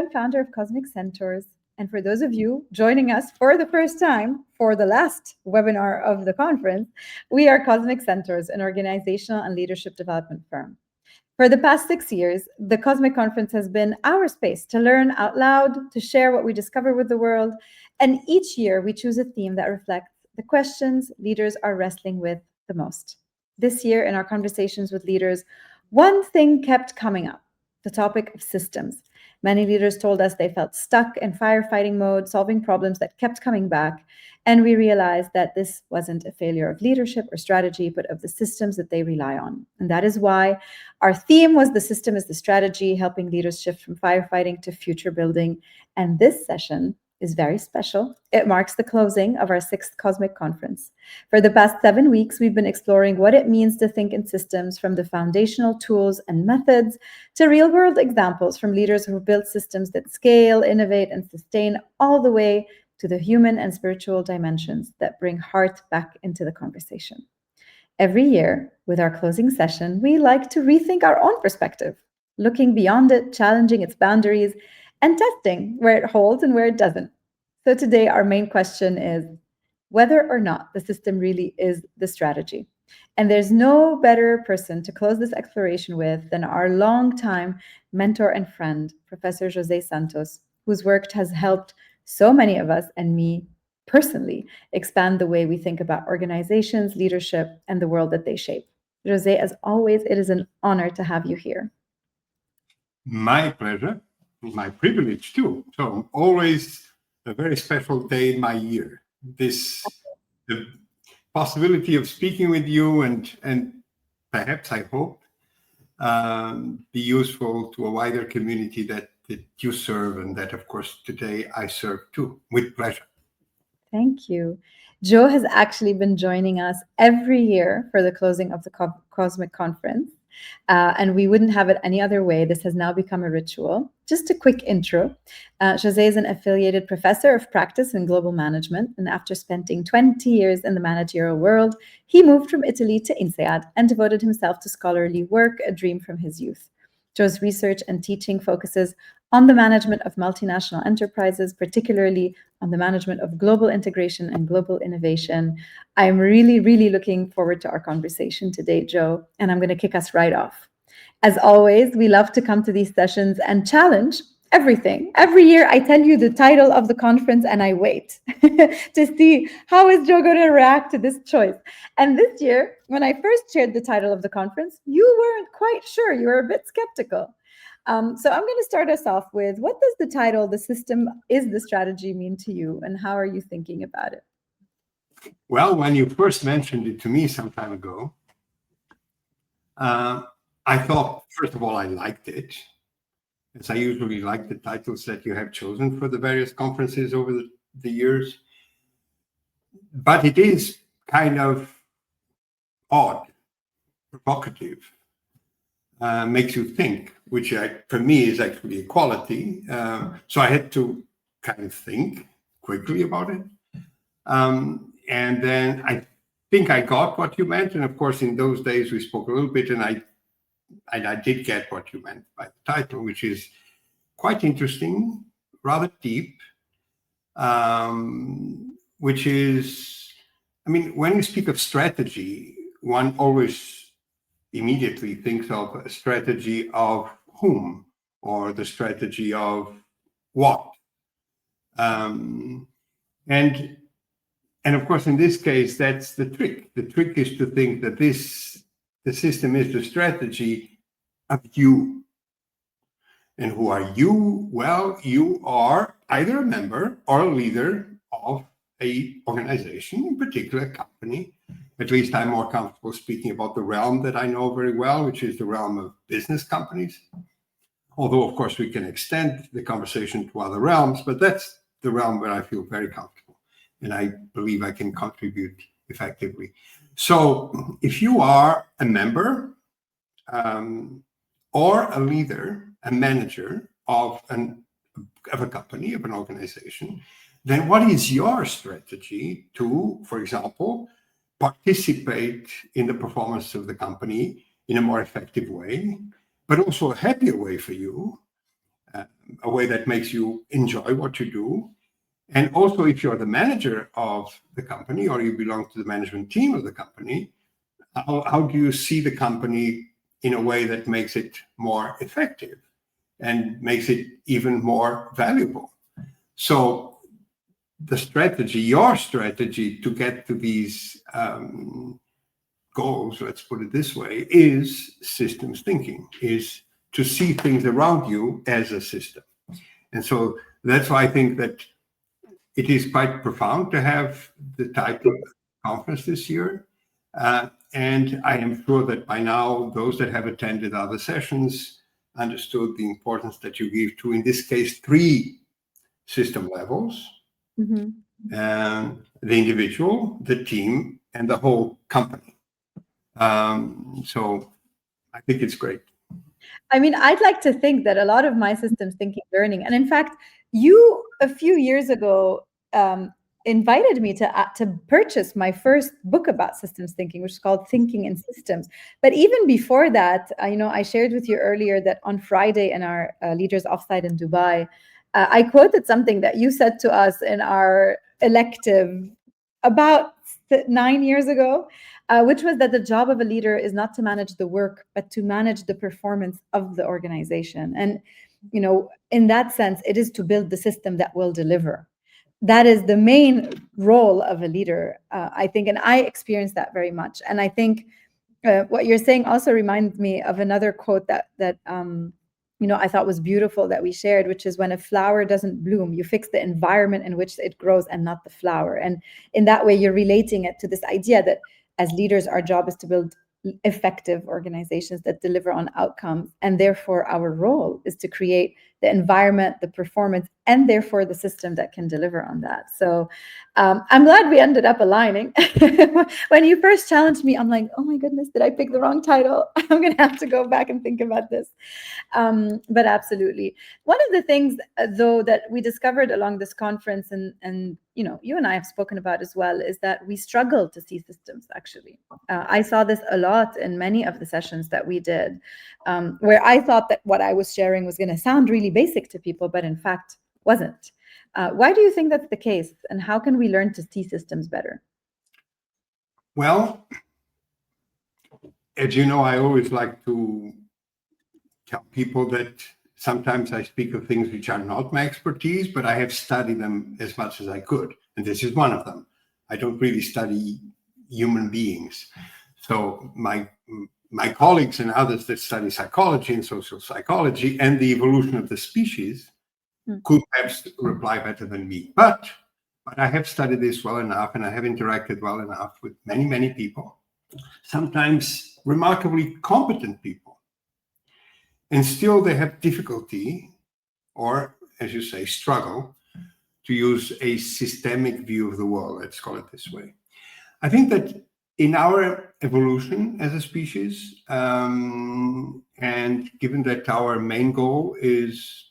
and founder of Cosmic Centaurs. And for those of you joining us for the first time for the last webinar of the conference, we are Cosmic Centaurs, an organizational and leadership development firm. For the past 6 years, the Cosmic Conference has been our space to learn out loud, to share what we discover with the world. And each year we choose a theme that reflects the questions leaders are wrestling with the most. This year, in our conversations with leaders, one thing kept coming up: the topic of systems. Many leaders told us they felt stuck in firefighting mode, solving problems that kept coming back. And we realized that this wasn't a failure of leadership or strategy, but of the systems that they rely on. And that is why our theme was "The System is the Strategy," helping leaders shift from firefighting to future building. And this session is very special. It marks the closing of our 6th Cosmic Conference. For the past 7 weeks, we've been exploring what it means to think in systems, from the foundational tools and methods to real-world examples from leaders who built systems that scale, innovate, and sustain, all the way to the human and spiritual dimensions that bring heart back into the conversation. Every year, with our closing session, we like to rethink our own perspective, looking beyond it, challenging its boundaries, and testing where it holds and where it doesn't. So today, our main question is whether or not the system really is the strategy. And there's no better person to close this exploration with than our longtime mentor and friend, Professor José Santos, whose work has helped so many of us, and me personally, expand the way we think about organizations, leadership, and the world that they shape. José, as always, it is an honor to have you here. My pleasure. My privilege too. So always a very special day in my year. The possibility of speaking with you and perhaps, I hope, be useful to a wider community that you serve, and that, of course, today I serve too, with pleasure. Thank you. Joe has actually been joining us every year for the closing of the Cosmic Conference. And we wouldn't have it any other way. This has now become a ritual. Just a quick intro. José is an affiliated professor of practice and global management. And after spending 20 years in the managerial world, he moved from Italy to INSEAD and devoted himself to scholarly work, a dream from his youth. Joe's research and teaching focuses on the management of multinational enterprises, particularly on the management of global integration and global innovation. I'm really, really looking forward to our conversation today, Joe, and I'm going to kick us right off. As always, we love to come to these sessions and challenge everything. Every year, I tell you the title of the conference and I wait to see how is Joe going to react to this choice. And this year, when I first shared the title of the conference, you weren't quite sure. You were a bit skeptical. So I'm going to start us off with, what does the title, "The System is the Strategy," mean to you, and how are you thinking about it? Well, when you first mentioned it to me some time ago, I thought, first of all, I liked it, as I usually like the titles that you have chosen for the various conferences over the years. But it is kind of odd, provocative, makes you think, which for me is actually a quality. So I had to kind of think quickly about it. And then I think I got what you meant. And of course, in those days, we spoke a little bit, and I did get what you meant by the title, which is quite interesting, rather deep, which is, I mean, when we speak of strategy, one always immediately thinks of a strategy of whom, or the strategy of what. And of course, in this case, that's the trick. The trick is to think that the system is the strategy of you. And who are you? Well, you are either a member or a leader of an organization, in particular a company. At least I'm more comfortable speaking about the realm that I know very well, which is the realm of business companies. Although, of course, we can extend the conversation to other realms, but that's the realm where I feel very comfortable, and I believe I can contribute effectively. So if you are a member or a leader, a manager of a company, of an organization, then what is your strategy to, for example, participate in the performance of the company in a more effective way, but also a happier way for you, a way that makes you enjoy what you do. And also, if you're the manager of the company or you belong to the management team of the company, how do you see the company in a way that makes it more effective and makes it even more valuable? So the strategy, your strategy to get to these goals, let's put it this way, is systems thinking, is to see things around you as a system. And so that's why I think that it is quite profound to have the type of conference this year. And I am sure that by now, those that have attended other sessions understood the importance that you give to, in this case, 3 system levels. Mm-hmm. The individual, the team, and the whole company. So I think it's great. I mean, I'd like to think that a lot of my systems thinking learning, and in fact, you a few years ago invited me to purchase my first book about systems thinking, which is called Thinking in Systems. But even before that, I shared with you earlier that on Friday in our leaders offsite in Dubai, I quoted something that you said to us in our elective about 9 years ago, which was that the job of a leader is not to manage the work, but to manage the performance of the organization. And, in that sense, it is to build the system that will deliver. That is the main role of a leader, I think. And I experienced that very much. And I think what you're saying also reminds me of another quote that I thought was beautiful that we shared, which is, when a flower doesn't bloom, you fix the environment in which it grows and not the flower. And in that way, you're relating it to this idea that as leaders, our job is to build effective organizations that deliver on outcomes. And therefore, our role is to create the environment, the performance, and therefore the system that can deliver on that. So I'm glad we ended up aligning. When you first challenged me, I'm like, oh my goodness, did I pick the wrong title? I'm going to have to go back and think about this. But absolutely. One of the things, though, that we discovered along this conference, and you and I have spoken about as well, is that we struggle to see systems, actually. I saw this a lot in many of the sessions that we did, where I thought that what I was sharing was going to sound really basic to people, but in fact wasn't. Why do you think that's the case? And how can we learn to see systems better? Well, as you know, I always like to tell people that sometimes I speak of things which are not my expertise, but I have studied them as much as I could. And this is one of them. I don't really study human beings. So my colleagues and others that study psychology and social psychology and the evolution of the species could perhaps reply better than me. But I have studied this well enough, and I have interacted well enough with many, many people, sometimes remarkably competent people. And still they have difficulty, or as you say, struggle, to use a systemic view of the world, let's call it this way. I think that in our evolution as a species, and given that our main goal is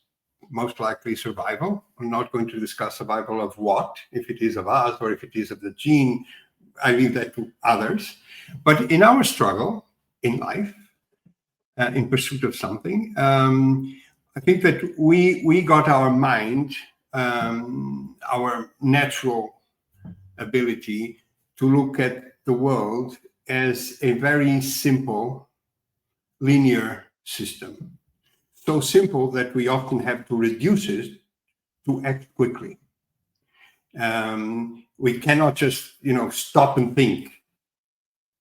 most likely survival, I'm not going to discuss survival of what, if it is of us or if it is of the gene, I leave that to others. But in our struggle in life, in pursuit of something, I think that we got our mind, our natural ability to look at the world as a very simple, linear system. So simple that we often have to reduce it to act quickly. We cannot just, stop and think.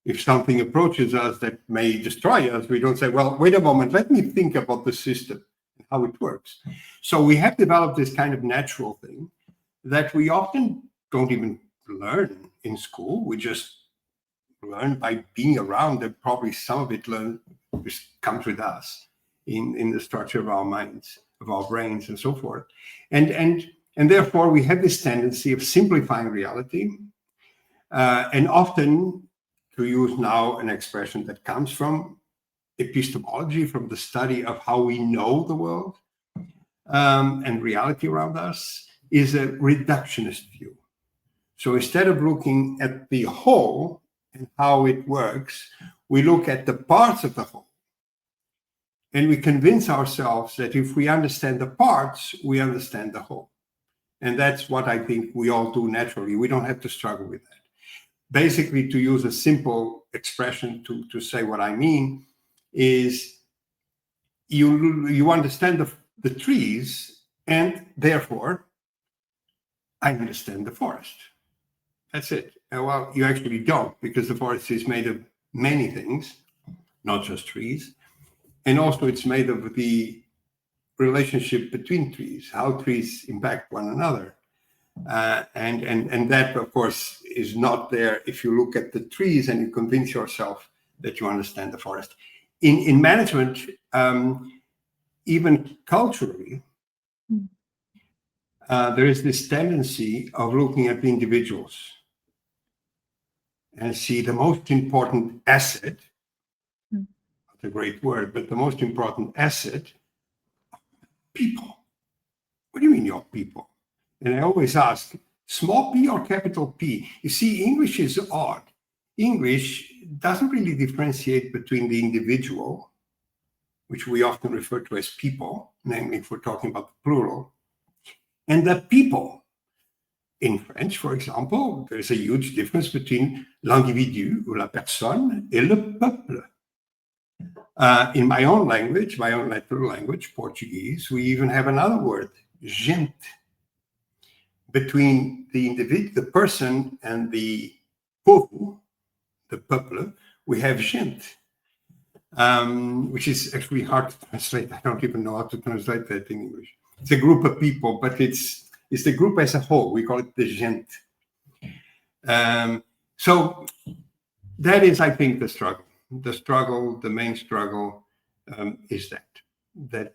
If something approaches us that may destroy us, we don't say, well, wait a moment, let me think about the system and how it works. So we have developed this kind of natural thing that we often don't even learn in school. We just learn by being around, and probably some of it comes with us in the structure of our minds, of our brains, and so forth. And therefore, we have this tendency of simplifying reality, and often, to use now an expression that comes from epistemology, from the study of how we know the world and reality around us, is a reductionist view. So instead of looking at the whole and how it works, we look at the parts of the whole And we convince ourselves that if we understand the parts, we understand the whole. And that's what I think we all do naturally. We don't have to struggle with that. Basically, to use a simple expression to say what I mean, is you understand the trees, and therefore I understand the forest. That's it. Well, you actually don't, because the forest is made of many things, not just trees. And also it's made of the relationship between trees, how trees impact one another. And that, of course, is not there if you look at the trees and you convince yourself that you understand the forest. In management, even culturally, there is this tendency of looking at the individuals and see the most important asset, not a great word, but the most important asset, people. What do you mean you're people? And I always ask, small p or capital P? You see, English is odd. English doesn't really differentiate between the individual, which we often refer to as people, namely if we're talking about the plural, and the people. In French, for example, there's a huge difference between l'individu ou la personne et le peuple. In my own language, my own natural language, Portuguese, we even have another word, gente. Between the individual, the person, and the povo, the peuple, we have gente, which is actually hard to translate. I don't even know how to translate that in English. It's a group of people, but it's the group as a whole. We call it the gente. So that is, I think, the struggle. The main struggle is that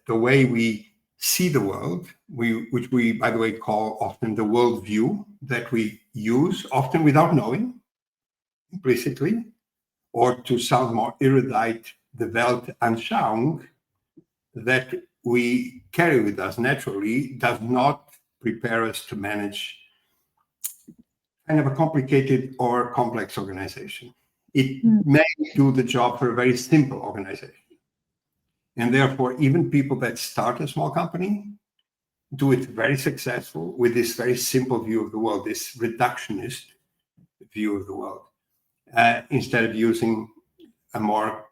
the way we see the world, which we, by the way, call often the worldview that we use, often without knowing, implicitly, or to sound more erudite, the Weltanschauung that we carry with us naturally does not prepare us to manage kind of a complicated or complex organization. It may do the job for a very simple organization. And therefore, even people that start a small company do it very successful with this very simple view of the world, this reductionist view of the world, instead of using a more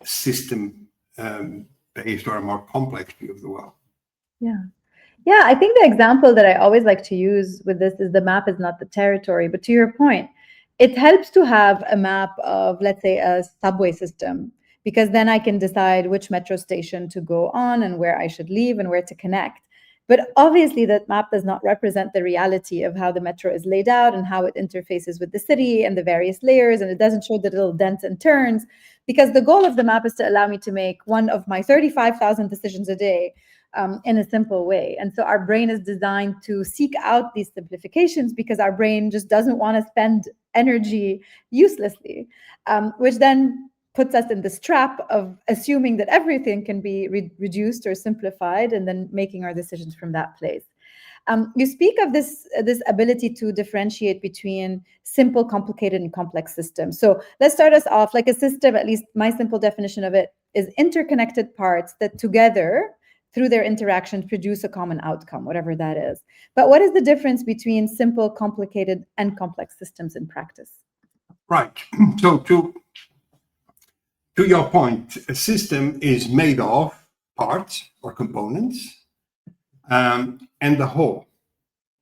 system-based or a more complex view of the world. Yeah. Yeah, I think the example that I always like to use with this is the map is not the territory. But to your point, it helps to have a map of, let's say, a subway system, because then I can decide which metro station to go on and where I should leave and where to connect. But obviously, that map does not represent the reality of how the metro is laid out and how it interfaces with the city and the various layers. And it doesn't show the little dents and turns, because the goal of the map is to allow me to make one of my 35,000 decisions a day in a simple way. And so our brain is designed to seek out these simplifications because our brain just doesn't want to spend energy uselessly, which then puts us in this trap of assuming that everything can be reduced or simplified and then making our decisions from that place. You speak of this ability to differentiate between simple, complicated, and complex systems. So let's start us off. Like a system, at least my simple definition of it, is interconnected parts that together, through their interactions, produce a common outcome, whatever that is. But what is the difference between simple, complicated, and complex systems in practice? Right. So to your point, a system is made of parts or components, and the whole,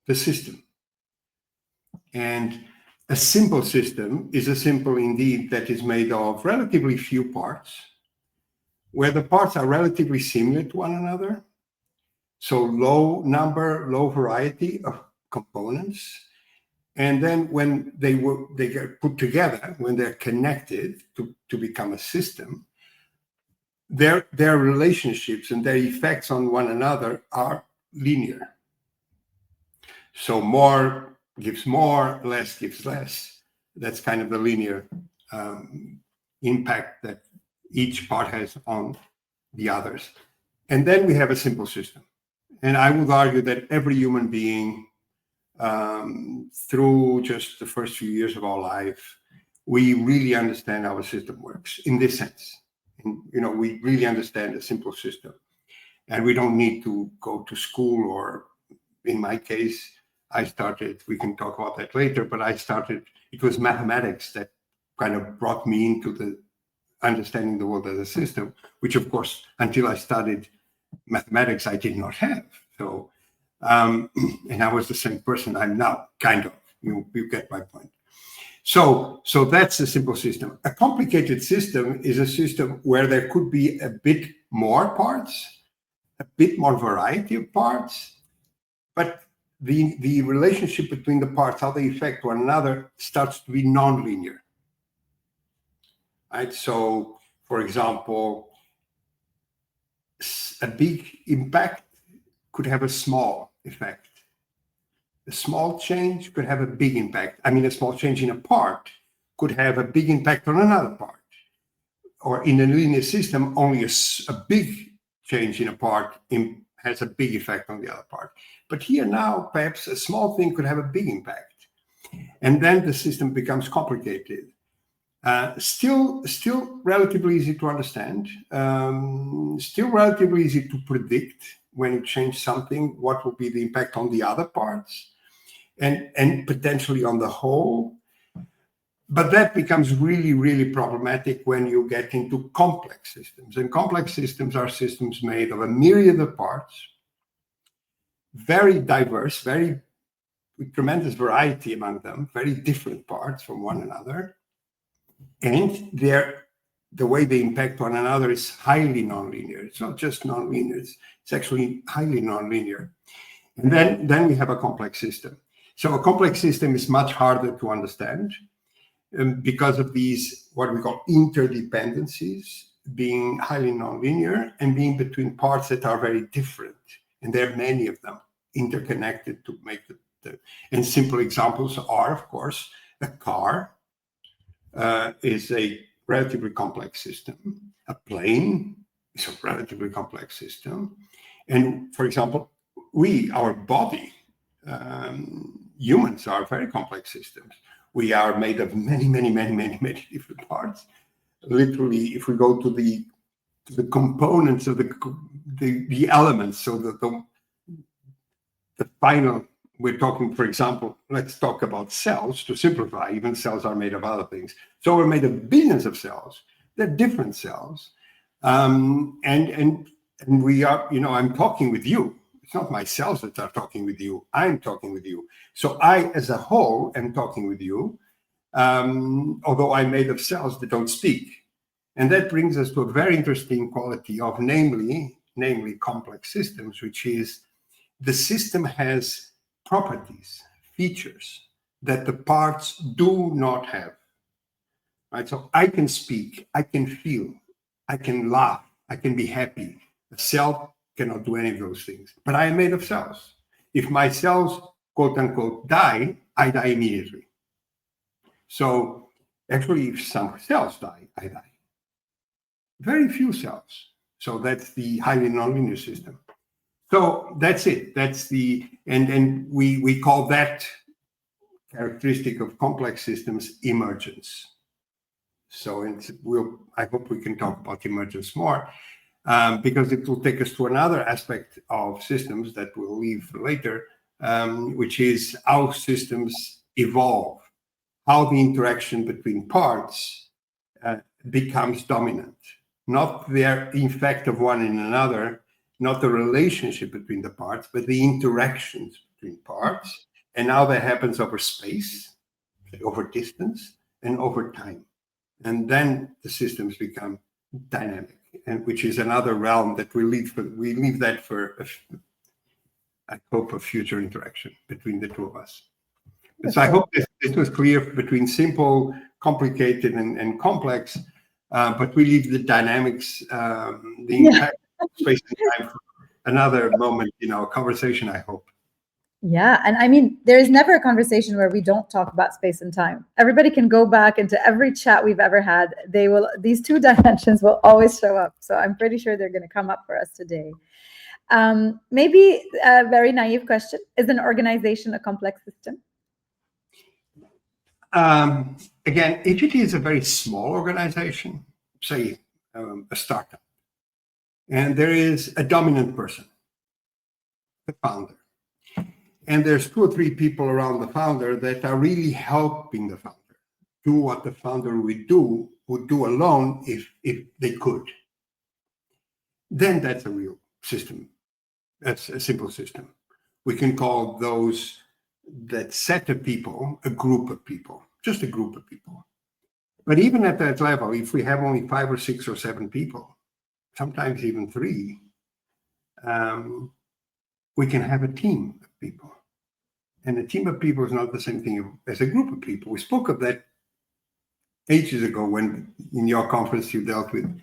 the system. And a simple system is a simple indeed that is made of relatively few parts, where the parts are relatively similar to one another. So low number, low variety of components. And then when they get put together, when they're connected to become a system, their relationships and their effects on one another are linear. So more gives more, less gives less. That's kind of the linear impact that each part has on the others. And then we have a simple system. And I would argue that every human being, through just the first few years of our life, we really understand how a system works in this sense. And, we really understand a simple system. And we don't need to go to school, or in my case, we can talk about that later, but it was mathematics that kind of brought me into the understanding the world as a system, which of course, until I studied mathematics, I did not have. So, and I was the same person I'm now, kind of. You get my point. So that's a simple system. A complicated system is a system where there could be a bit more parts, a bit more variety of parts, but the relationship between the parts, how they affect one another, starts to be nonlinear. Right? So, for example, a big impact could have a small effect. A small change could have a big impact. I mean, a small change in a part could have a big impact on another part. Or in a linear system, only a big change in a part has a big effect on the other part. But here now, perhaps a small thing could have a big impact. And then the system becomes complicated. Still relatively easy to understand. Still relatively easy to predict when you change something, what will be the impact on the other parts and potentially on the whole. But that becomes really, really problematic when you get into complex systems. And complex systems are systems made of a myriad of parts, very diverse, with tremendous variety among them, very different parts from one another. And the way they impact one another is highly nonlinear. It's not just nonlinear, it's actually highly nonlinear. And then we have a complex system. So a complex system is much harder to understand because of these, what we call interdependencies, being highly nonlinear and being between parts that are very different. And there are many of them interconnected to make and simple examples are, of course, a car is a relatively complex system. A plane is a relatively complex system. And for example, our body, humans are very complex systems. We are made of many, many, many, many, many different parts. Literally, if we go to the components of the elements, so the final, we're talking, for example, let's talk about cells to simplify. Even cells are made of other things. So we're made of billions of cells. They're different cells. And we are, I'm talking with you. It's not my cells that are talking with you. I'm talking with you. So I, as a whole, am talking with you, although I'm made of cells that don't speak. And that brings us to a very interesting quality of namely complex systems, which is the system has properties, features that the parts do not have. Right? So I can speak, I can feel, I can laugh, I can be happy. A cell cannot do any of those things, but I am made of cells. If my cells, quote unquote, die, I die immediately. So actually, if some cells die, I die. Very few cells. So that's the highly nonlinear system. So that's it. And we call that characteristic of complex systems emergence. So I hope we can talk about emergence more. Because it will take us to another aspect of systems that we'll leave for later, which is how systems evolve, how the interaction between parts becomes dominant, not their effect of one in another, not the relationship between the parts, but the interactions between parts, and how that happens over space, over distance, and over time. And then the systems become dynamic. And which is another realm that we leave that for, I hope, a future interaction between the two of us. So I hope this was clear between simple, complicated, and complex, but we leave the dynamics, the impact of space and time for another moment in our conversation, I hope. Yeah, and I mean, there is never a conversation where we don't talk about space and time. Everybody can go back into every chat we've ever had. These two dimensions will always show up. So I'm pretty sure they're going to come up for us today. Maybe a very naive question: is an organization a complex system? Again, if it is a very small organization, say a startup. And there is a dominant person, the founder. And there's 2 or 3 people around the founder that are really helping the founder do what the founder would do alone if they could. Then that's a real system. That's a simple system. We can call those that set of people a group of people, just a group of people. But even at that level, if we have only 5 or 6 or 7 people, sometimes even 3, we can have a team of people. And a team of people is not the same thing as a group of people. We spoke of that ages ago when in your conference you dealt with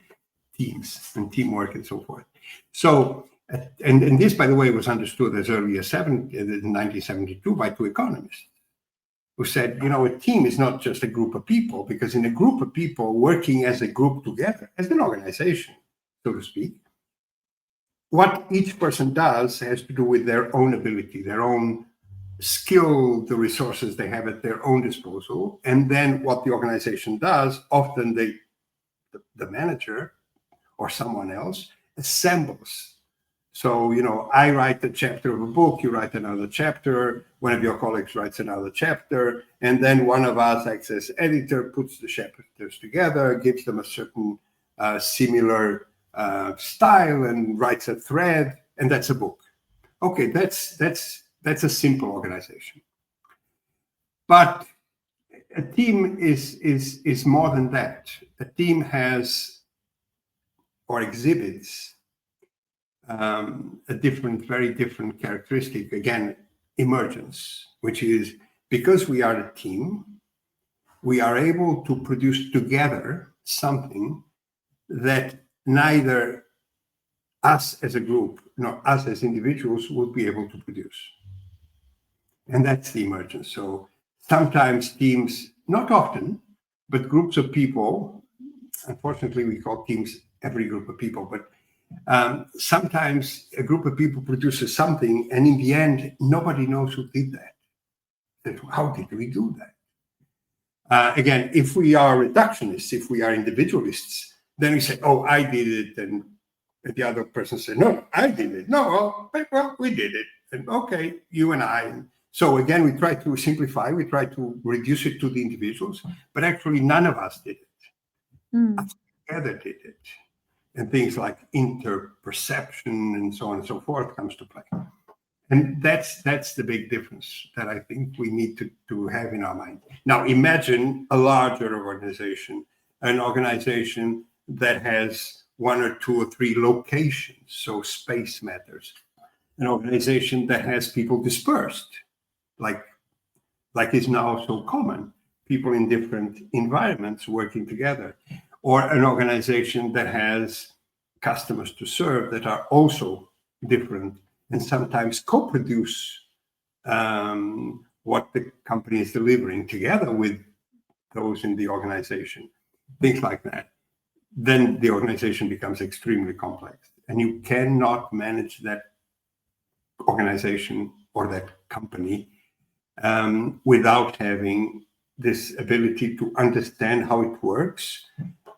teams and teamwork and so forth. So, and this, by the way, was understood as early as 1972 by 2 economists who said, a team is not just a group of people, because in a group of people working as a group together, as an organization, so to speak, what each person does has to do with their own ability, their own skill, the resources they have at their own disposal. And then what the organization does, often the manager or someone else assembles. So, I write a chapter of a book, you write another chapter, one of your colleagues writes another chapter, and then one of us acts as editor, puts the chapters together, gives them a certain similar style, and writes a thread, and that's a book. Okay, that's a simple organization. But a team is more than that. A team has or exhibits a very different characteristic. Again, emergence, which is because we are a team, we are able to produce together something that neither us as a group nor us as individuals would be able to produce. And that's the emergence. So sometimes teams, not often, but groups of people, unfortunately we call teams every group of people, but sometimes a group of people produces something, and in the end, nobody knows who did that. How did we do that? Again, if we are reductionists, if we are individualists, then we say, oh, I did it, and the other person said, no, I did it. No, well, we did it. And okay, you and I. So again, we try to simplify, we try to reduce it to the individuals, but actually none of us did it. Us together did it. And things like interperception and so on and so forth comes to play. And that's the big difference that I think we need to have in our mind. Now, imagine a larger organization, an organization that has 1 or 2 or 3 locations, so space matters. An organization that has people dispersed, like is now so common, people in different environments working together. Or an organization that has customers to serve that are also different and sometimes co-produce what the company is delivering together with those in the organization, things like that. Then the organization becomes extremely complex, and you cannot manage that organization or that company without having this ability to understand how it works.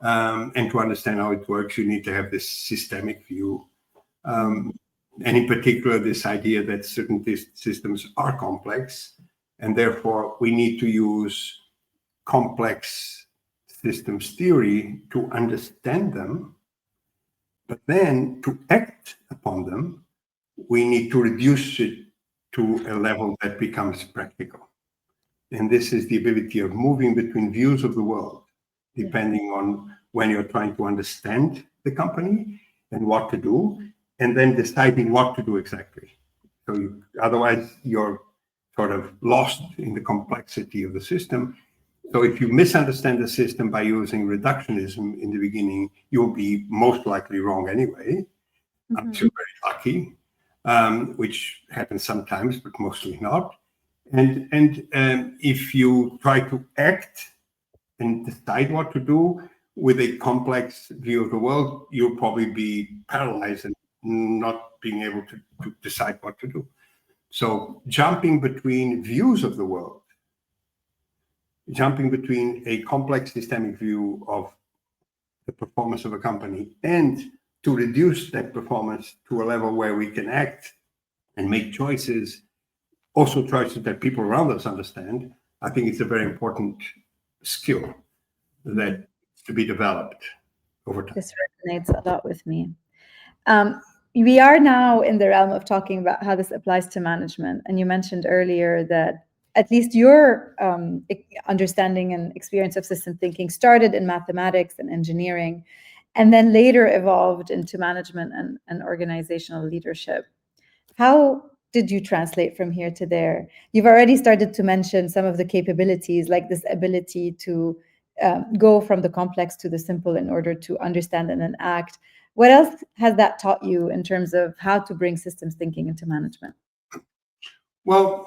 And to understand how it works, you need to have this systemic view. And in particular, this idea that certain systems are complex, and therefore we need to use complex systems theory to understand them. But then to act upon them, we need to reduce it to a level that becomes practical. And this is the ability of moving between views of the world, depending on when you're trying to understand the company and what to do, and then deciding what to do exactly. So otherwise, you're sort of lost in the complexity of the system. So if you misunderstand the system by using reductionism in the beginning, you'll be most likely wrong anyway, until very lucky, which happens sometimes, but mostly not. And if you try to act and decide what to do with a complex view of the world, you'll probably be paralyzed and not being able to decide what to do. So jumping between views of the world, jumping between a complex systemic view of the performance of a company and to reduce that performance to a level where we can act and make choices, also choices that people around us understand, I think it's a very important skill that to be developed over time. This resonates a lot with me. We are now in the realm of talking about how this applies to management. And you mentioned earlier that at least your understanding and experience of system thinking started in mathematics and engineering, and then later evolved into management and organizational leadership. How did you translate from here to there? You've already started to mention some of the capabilities, like this ability to go from the complex to the simple in order to understand and then act. What else has that taught you in terms of how to bring systems thinking into management? Well,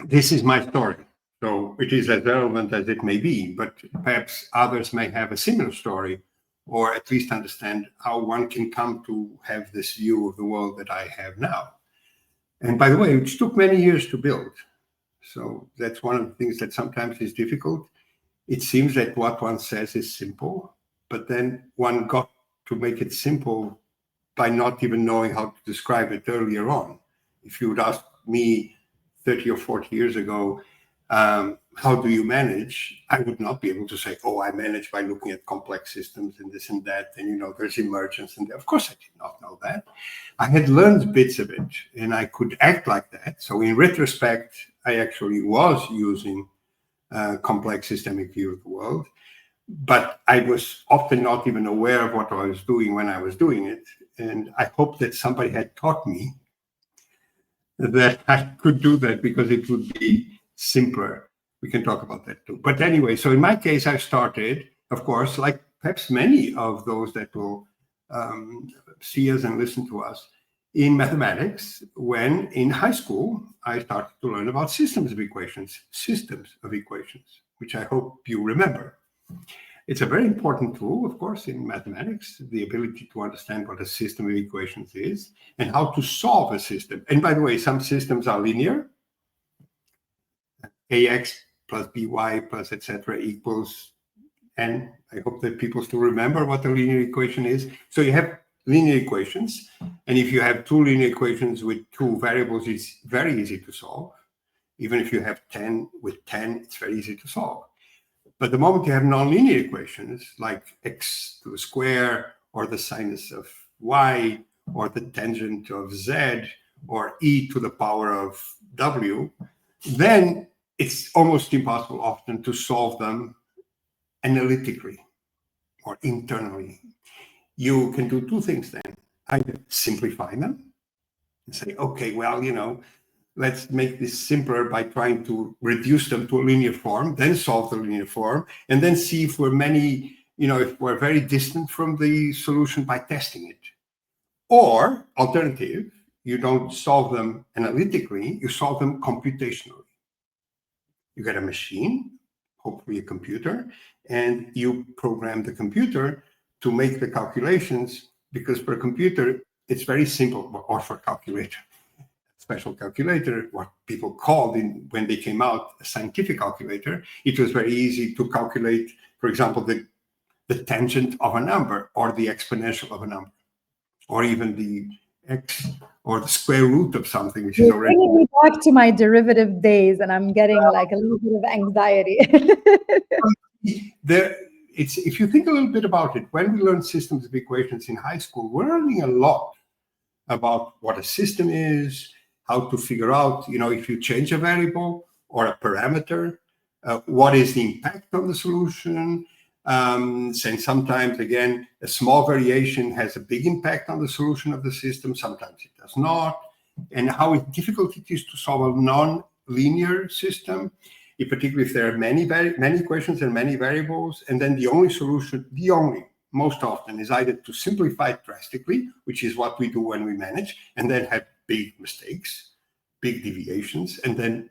this is my story, so it is as relevant as it may be, but perhaps others may have a similar story, or at least understand how one can come to have this view of the world that I have now. And by the way, it took many years to build. So that's one of the things that sometimes is difficult. It seems that what one says is simple, but then one got to make it simple by not even knowing how to describe it earlier on. If you would ask me 30 or 40 years ago, how do you manage? I would not be able to say, oh, I manage by looking at complex systems and this and that. And, there's emergence. And of course, I did not know that. I had learned bits of it and I could act like that. So in retrospect, I actually was using a complex systemic view of the world. But I was often not even aware of what I was doing when I was doing it. And I hope that somebody had taught me that I could do that because it would be simpler. We can talk about that too. But anyway, so in my case, I started, of course, like perhaps many of those that will see us and listen to us, in mathematics, when in high school, I started to learn about systems of equations, which I hope you remember. It's a very important tool, of course, in mathematics, the ability to understand what a system of equations is and how to solve a system. And by the way, some systems are linear. AX plus BY plus etc. equals N. I hope that people still remember what a linear equation is. So you have linear equations. And if you have two linear equations with two variables, it's very easy to solve. Even if you have 10 with 10, it's very easy to solve. But the moment you have nonlinear equations, like x to the square, or the sinus of y, or the tangent of z, or e to the power of w, then it's almost impossible often to solve them analytically or internally. You can do two things then. Either simplify them and say, okay, well, let's make this simpler by trying to reduce them to a linear form, then solve the linear form, and then see if if we're very distant from the solution by testing it. Or, alternative, you don't solve them analytically, you solve them computationally. You get a machine, hopefully a computer, and you program the computer to make the calculations, because for a computer, it's very simple, or for a calculator. Special calculator, what people called when they came out a scientific calculator, it was very easy to calculate, for example, the tangent of a number or the exponential of a number, or even the x or the square root of something, which is already... Bringing me back to my derivative days, and I'm getting like a little bit of anxiety. If you think a little bit about it, when we learn systems of equations in high school, we're learning a lot about what a system is, how to figure out, if you change a variable or a parameter, what is the impact on the solution. Saying sometimes, again, a small variation has a big impact on the solution of the system. Sometimes it does not. And how difficult it is to solve a non-linear system, particularly if there are many equations and many variables. And then the only solution, most often, is either to simplify it drastically, which is what we do when we manage, and then have big mistakes, big deviations. And then,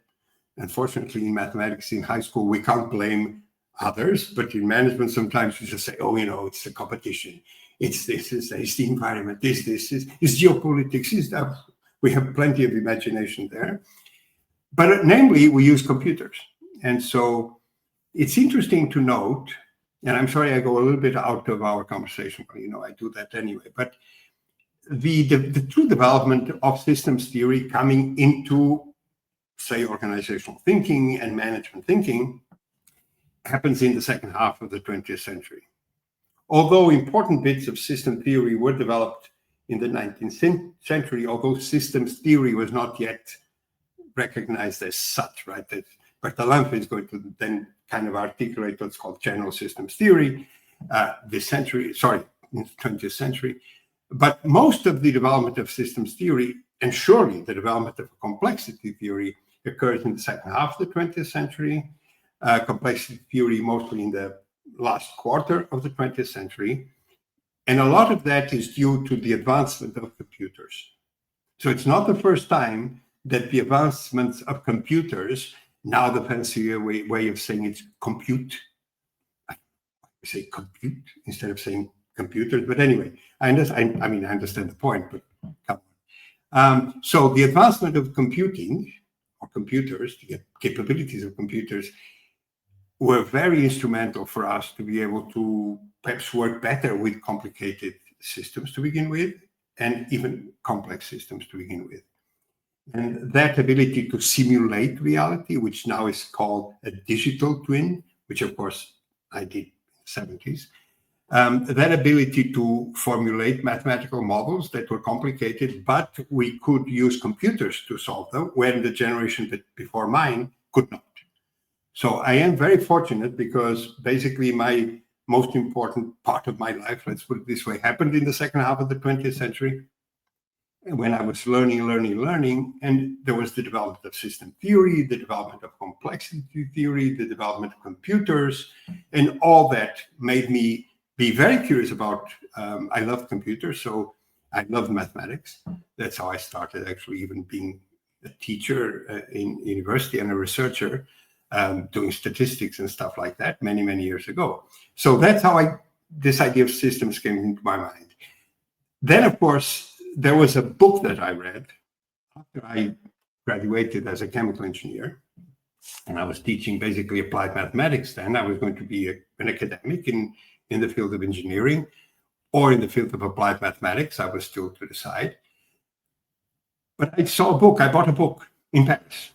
unfortunately, in mathematics in high school, we can't blame others, but in management, sometimes we just say, oh, it's a competition. It's this, it's the environment, it's geopolitics, it's that. We have plenty of imagination there. But namely, we use computers. And so it's interesting to note And I'm sorry I go a little bit out of our conversation, but I do that anyway. But the true development of systems theory coming into, say, organizational thinking and management thinking happens in the second half of the 20th century. Although important bits of system theory were developed in the 19th century, although systems theory was not yet recognized as such, right? That Bertalanffy is going to then kind of articulate what's called general systems theory this century, sorry, in the 20th century. But most of the development of systems theory, and surely the development of complexity theory, occurs in the second half of the 20th century. Complexity theory mostly in the last quarter of the 20th century. And a lot of that is due to the advancement of computers. So it's not the first time that the advancements of computers, now the fancier way of saying it's compute, I say compute instead of saying computers, but anyway, I understand the point, but come on. So the advancement of computing, or computers, the capabilities of computers, were very instrumental for us to be able to perhaps work better with complicated systems to begin with, and even complex systems to begin with. And that ability to simulate reality, which now is called a digital twin, which of course I did in the 70s, that ability to formulate mathematical models that were complicated, but we could use computers to solve them, when the generation before mine could not. So I am very fortunate, because basically my most important part of my life, let's put it this way, happened in the second half of the 20th century, when I was learning, and there was the development of system theory, the development of complexity theory, the development of computers, and all that made me be very curious about, I loved computers, so I loved mathematics. That's how I started actually even being a teacher in university and a researcher, doing statistics and stuff like that many, many years ago. So that's how this idea of systems came into my mind. Then, of course, there was a book that I read after I graduated as a chemical engineer, and I was teaching basically applied mathematics then. I was going to be an academic in the field of engineering or in the field of applied mathematics. I was still to decide. But I saw a book. I bought a book in Paris.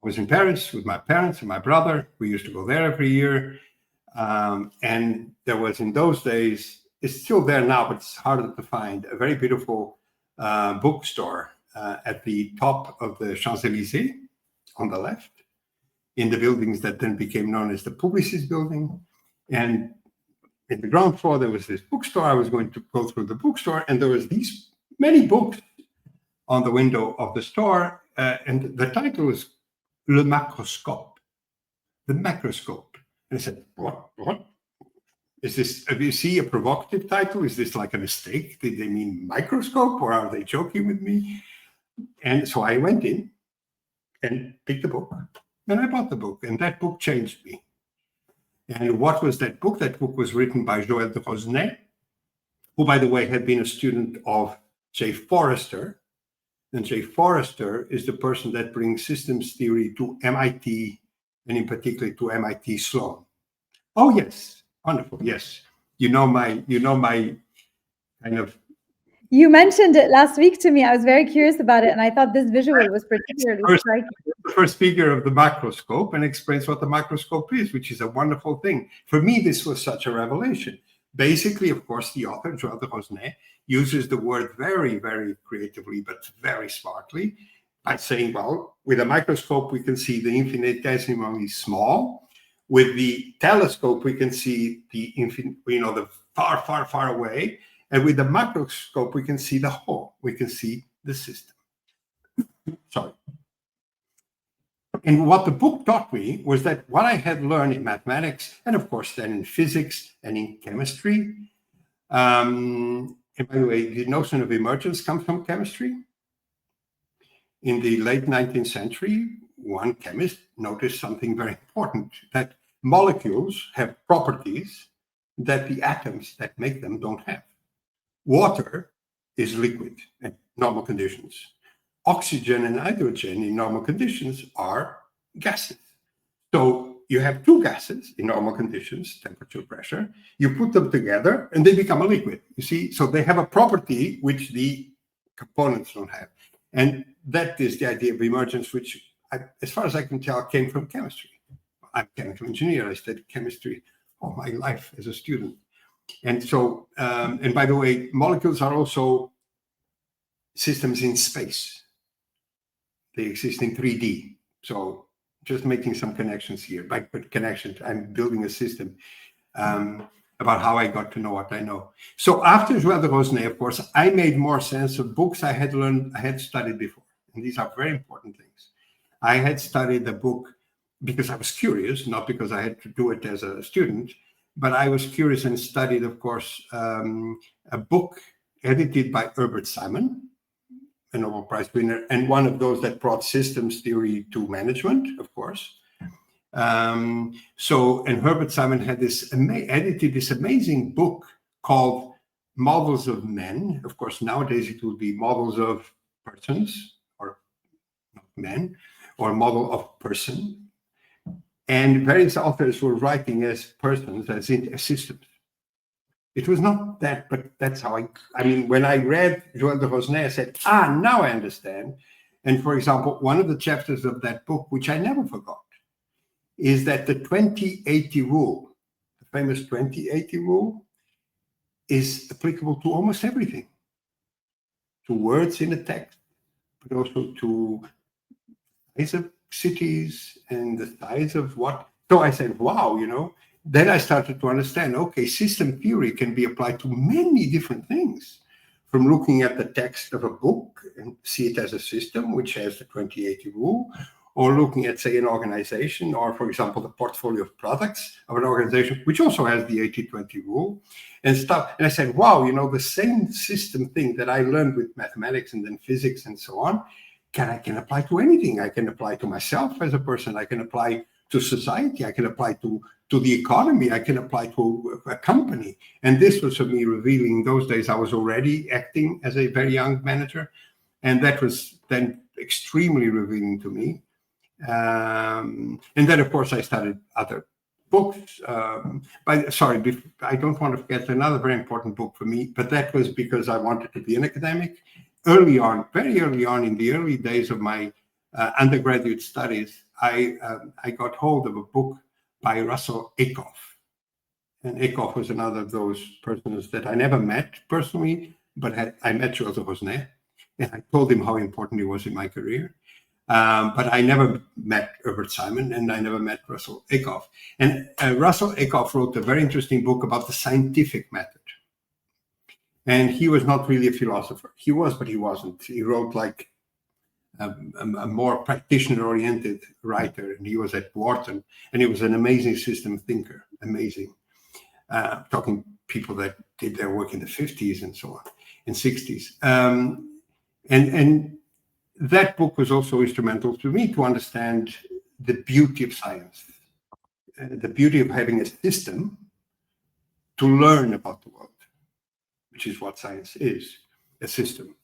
I was in Paris with my parents and my brother. We used to go there every year. And there was, in those days, it's still there now, but it's harder to find, a very beautiful bookstore at the top of the Champs-Élysées on the left, in the buildings that then became known as the Publicis building. And in the ground floor, there was this bookstore. I was going to go through the bookstore, and there was these many books on the window of the store. And the title was Le Macroscope, the macroscope. And I said, what? Is this, do you see a provocative title? Is this like a mistake? Did they mean microscope, or are they joking with me? And so I went in and picked the book, and I bought the book, and that book changed me. And what was that book? That book was written by Joël de Rosnay, who, by the way, had been a student of J. Forrester. And J. Forrester is the person that brings systems theory to MIT, and in particular to MIT Sloan. Oh, yes. Wonderful. Yes. You know my kind of. You mentioned it last week to me. I was very curious about it, and I thought this visual was particularly striking. The first figure of the macroscope, and explains what the macroscope is, which is a wonderful thing. For me, this was such a revelation. Basically, of course, the author, Joël de Rosnay, uses the word very, very creatively, but very smartly, by saying, well, with a microscope, we can see the infinitesimally small. With the telescope, we can see the the far, far, far away. And with the macroscope, we can see the whole. We can see the system. Sorry. And what the book taught me was that what I had learned in mathematics, and of course then in physics and in chemistry, and by the way, the notion of emergence comes from chemistry. In the late 19th century, one chemist noticed something very important, that molecules have properties that the atoms that make them don't have. Water is liquid at normal conditions. Oxygen and hydrogen in normal conditions are gases. So you have two gases in normal conditions, temperature, pressure. You put them together and they become a liquid. You see, so they have a property which the components don't have. And that is the idea of emergence, which, as far as I can tell, came from chemistry. I'm a chemical engineer. I studied chemistry all my life as a student. And so, and by the way, molecules are also systems in space. They exist in 3D. So just making some connections here. By connections, I'm building a system about how I got to know what I know. So after Joël de Rosnay, of course, I made more sense of books I had studied before. And these are very important things. I had studied the book because I was curious, not because I had to do it as a student, but I was curious and studied, of course, a book edited by Herbert Simon, a Nobel Prize winner, and one of those that brought systems theory to management, of course. And Herbert Simon had edited this amazing book called Models of Men. Of course, nowadays it would be Models of Persons, or not men, or Model of Person. And various authors were writing as persons, as in systems. It was not that, but that's how I mean, when I read Joël de Rosnay, I said, now I understand. And for example, one of the chapters of that book, which I never forgot, is that the 2080 rule, the famous 2080 rule, is applicable to almost everything, to words in a text, but also to size of cities and the size of what. So I said, wow, then I started to understand, okay, system theory can be applied to many different things, from looking at the text of a book and see it as a system, which has the 2080 rule, or looking at, say, an organization, or, for example, the portfolio of products of an organization, which also has the 80-20 rule, and stuff. And I said, wow, the same system thing that I learned with mathematics and then physics and so on, I can apply to anything. I can apply to myself as a person. I can apply to society. I can apply to the economy. I can apply to a company. And this was for me revealing. In those days, I was already acting as a very young manager. And that was then extremely revealing to me. And then, of course, I studied other books. I don't want to forget another very important book for me, but that was because I wanted to be an academic. Very early on, in the early days of my undergraduate studies, I got hold of a book by Russell Ackoff. And Ackoff was another of those persons that I never met personally, but I met Joël de Rosnay, and I told him how important he was in my career. But I never met Herbert Simon, and I never met Russell Ackoff. And Russell Ackoff wrote a very interesting book about the scientific method. And he was not really a philosopher. He was, but he wasn't. He wrote like a more practitioner-oriented writer, and he was at Wharton, and he was an amazing system thinker, amazing. Talking people that did their work in the 50s and so on, and 60s. And that book was also instrumental to me to understand the beauty of science, the beauty of having a system to learn about the world, which is what science is, a system.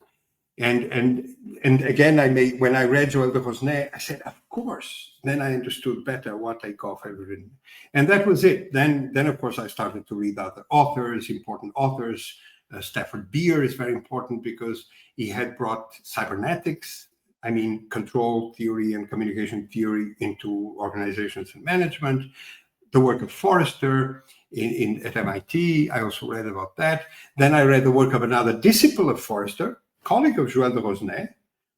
And again, when I read Joël de Rosnay, I said, of course. Then I understood better what Ackoff had written. And that was it. Then of course, I started to read other authors, important authors. Stafford Beer is very important because he had brought cybernetics, control theory and communication theory into organizations and management. The work of Forrester at MIT, I also read about that. Then I read the work of another disciple of Forrester, colleague of Joël de Rosnay,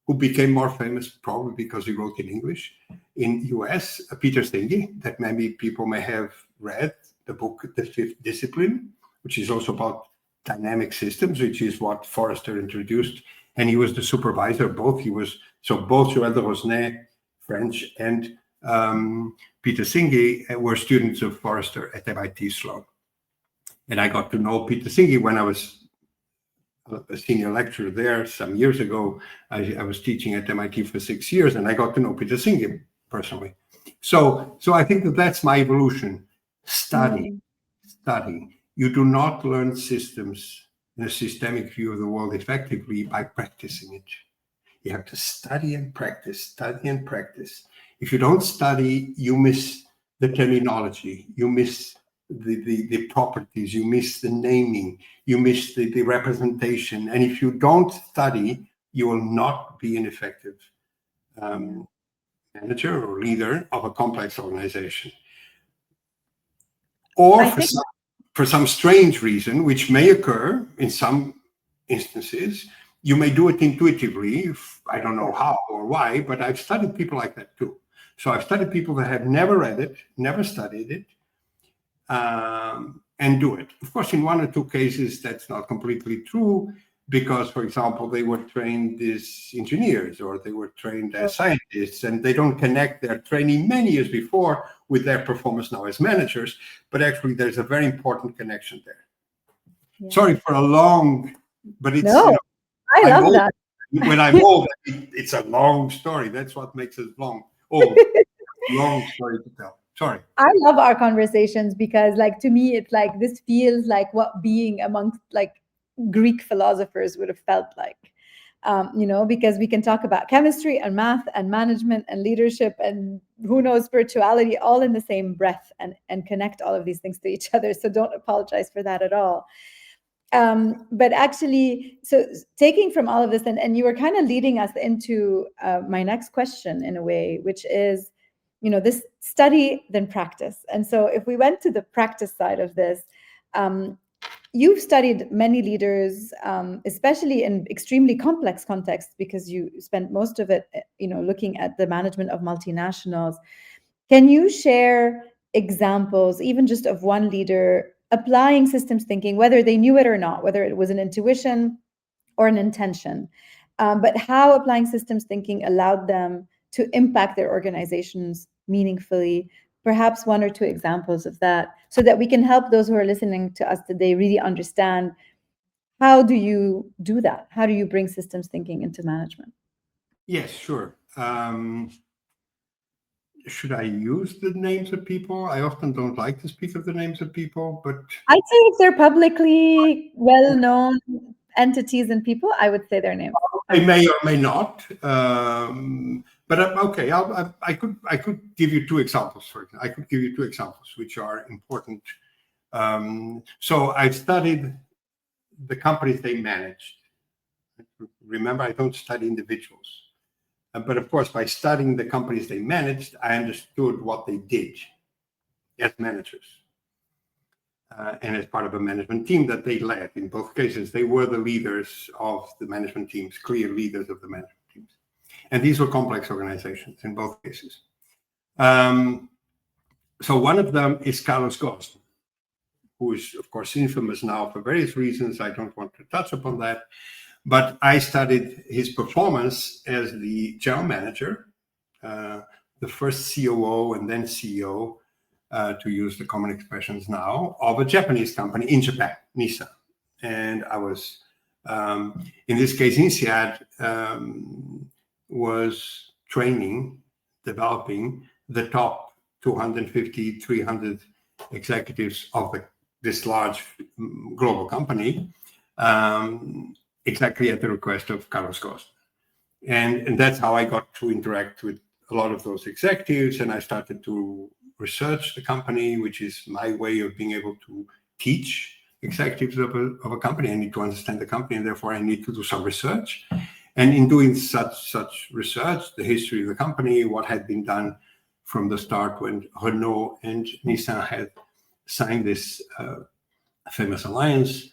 who became more famous probably because he wrote in English in US, Peter Senge, that many people may have read the book, The Fifth Discipline, which is also about dynamic systems, which is what Forrester introduced. And he was the supervisor of both. Both Joël de Rosnay, French, and Peter Senge were students of Forrester at MIT Sloan. And I got to know Peter Senge when I was a senior lecturer there some years ago. I was teaching at MIT for 6 years, and I got to know Peter Senge personally. So I think that's my evolution. Study. You do not learn systems in a systemic view of the world effectively by practicing it. You have to study and practice. If you don't study, you miss the terminology, you miss the properties, you miss the naming, you miss the representation. And if you don't study, you will not be an effective manager or leader of a complex organization. Or for some strange reason, which may occur in some instances, you may do it intuitively. I don't know how or why, but I've studied people like that too. So I've studied people that have never read it, never studied it, and do it. Of course, in one or two cases, that's not completely true because, for example, they were trained as engineers or they were trained as scientists, and they don't connect their training many years before with their performance now as managers. But actually, there's a very important connection there. Yeah. Sorry for a long, but it's... No, I love old. that. When I'm old, it's a long story. That's what makes us long. Long story to tell. Sorry. I love our conversations because, like, to me, it's like this feels like what being amongst like Greek philosophers would have felt like, because we can talk about chemistry and math and management and leadership and who knows, spirituality, all in the same breath and connect all of these things to each other. So don't apologize for that at all. But actually, so taking from all of this, and you were kind of leading us into my next question in a way, which is, this study, then practice. And so if we went to the practice side of this, you've studied many leaders, especially in extremely complex contexts, because you spent most of it, looking at the management of multinationals. Can you share examples, even just of one leader applying systems thinking, whether they knew it or not, whether it was an intuition or an intention, but how applying systems thinking allowed them to impact their organizations meaningfully? Perhaps one or two examples of that, so that we can help those who are listening to us today really understand, how do you do that? How do you bring systems thinking into management? Yes, sure. Should I use the names of people? I often don't like to speak of the names of people, but... I'd say if they're publicly well-known entities and people, I would say their names. They may or may not. But okay, I could give you two examples. I could give you two examples which are important. So I've studied the companies they managed. Remember, I don't study individuals. But of course, by studying the companies they managed, I understood what they did as managers and as part of a management team that they led. In both cases, they were the leaders of the management teams, clear leaders of the management teams. And these were complex organizations in both cases. So one of them is Carlos Ghosn, who is, of course, infamous now for various reasons. I don't want to touch upon that. But I studied his performance as the general manager, the first COO and then CEO, to use the common expressions now, of a Japanese company in Japan, Nissan. And I was, in this case, INSEAD was training, developing the top 250, 300 executives of this large global company, exactly at the request of Carlos Ghosn. And that's how I got to interact with a lot of those executives. And I started to research the company, which is my way of being able to teach executives of a company. I need to understand the company, and therefore I need to do some research. And in doing such research, the history of the company, what had been done from the start when Renault and Nissan had signed this famous alliance,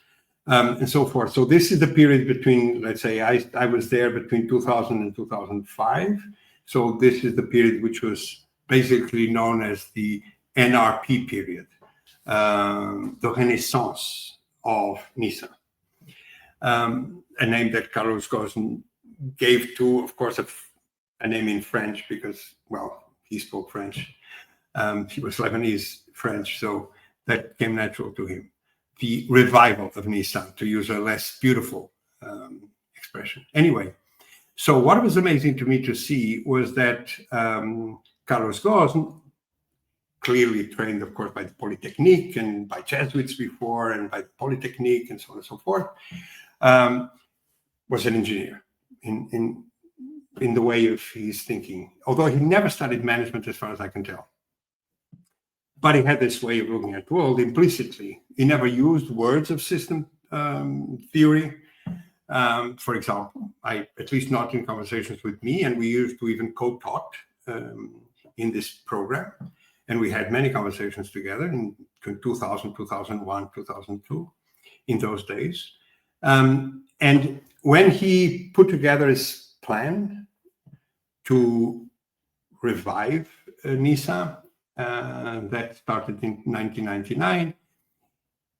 and so forth. So this is the period between, let's say, I was there between 2000 and 2005. So this is the period which was basically known as the NRP period, the Renaissance of Nissan, a name that Carlos Ghosn gave to, of course, a name in French because, well, he spoke French. He was Lebanese French, so that came natural to him. The revival of Nissan, to use a less beautiful expression. Anyway, so what was amazing to me to see was that Carlos Ghosn, clearly trained, of course, by the Polytechnique and by Jesuits before and by the Polytechnique and so on and so forth, was an engineer in the way of his thinking, although he never studied management as far as I can tell. But he had this way of looking at the world implicitly. He never used words of system theory. For example, at least not in conversations with me, and we used to even co-taught in this program. And we had many conversations together in 2000, 2001, 2002, in those days. And when he put together his plan to revive NISA, that started in 1999,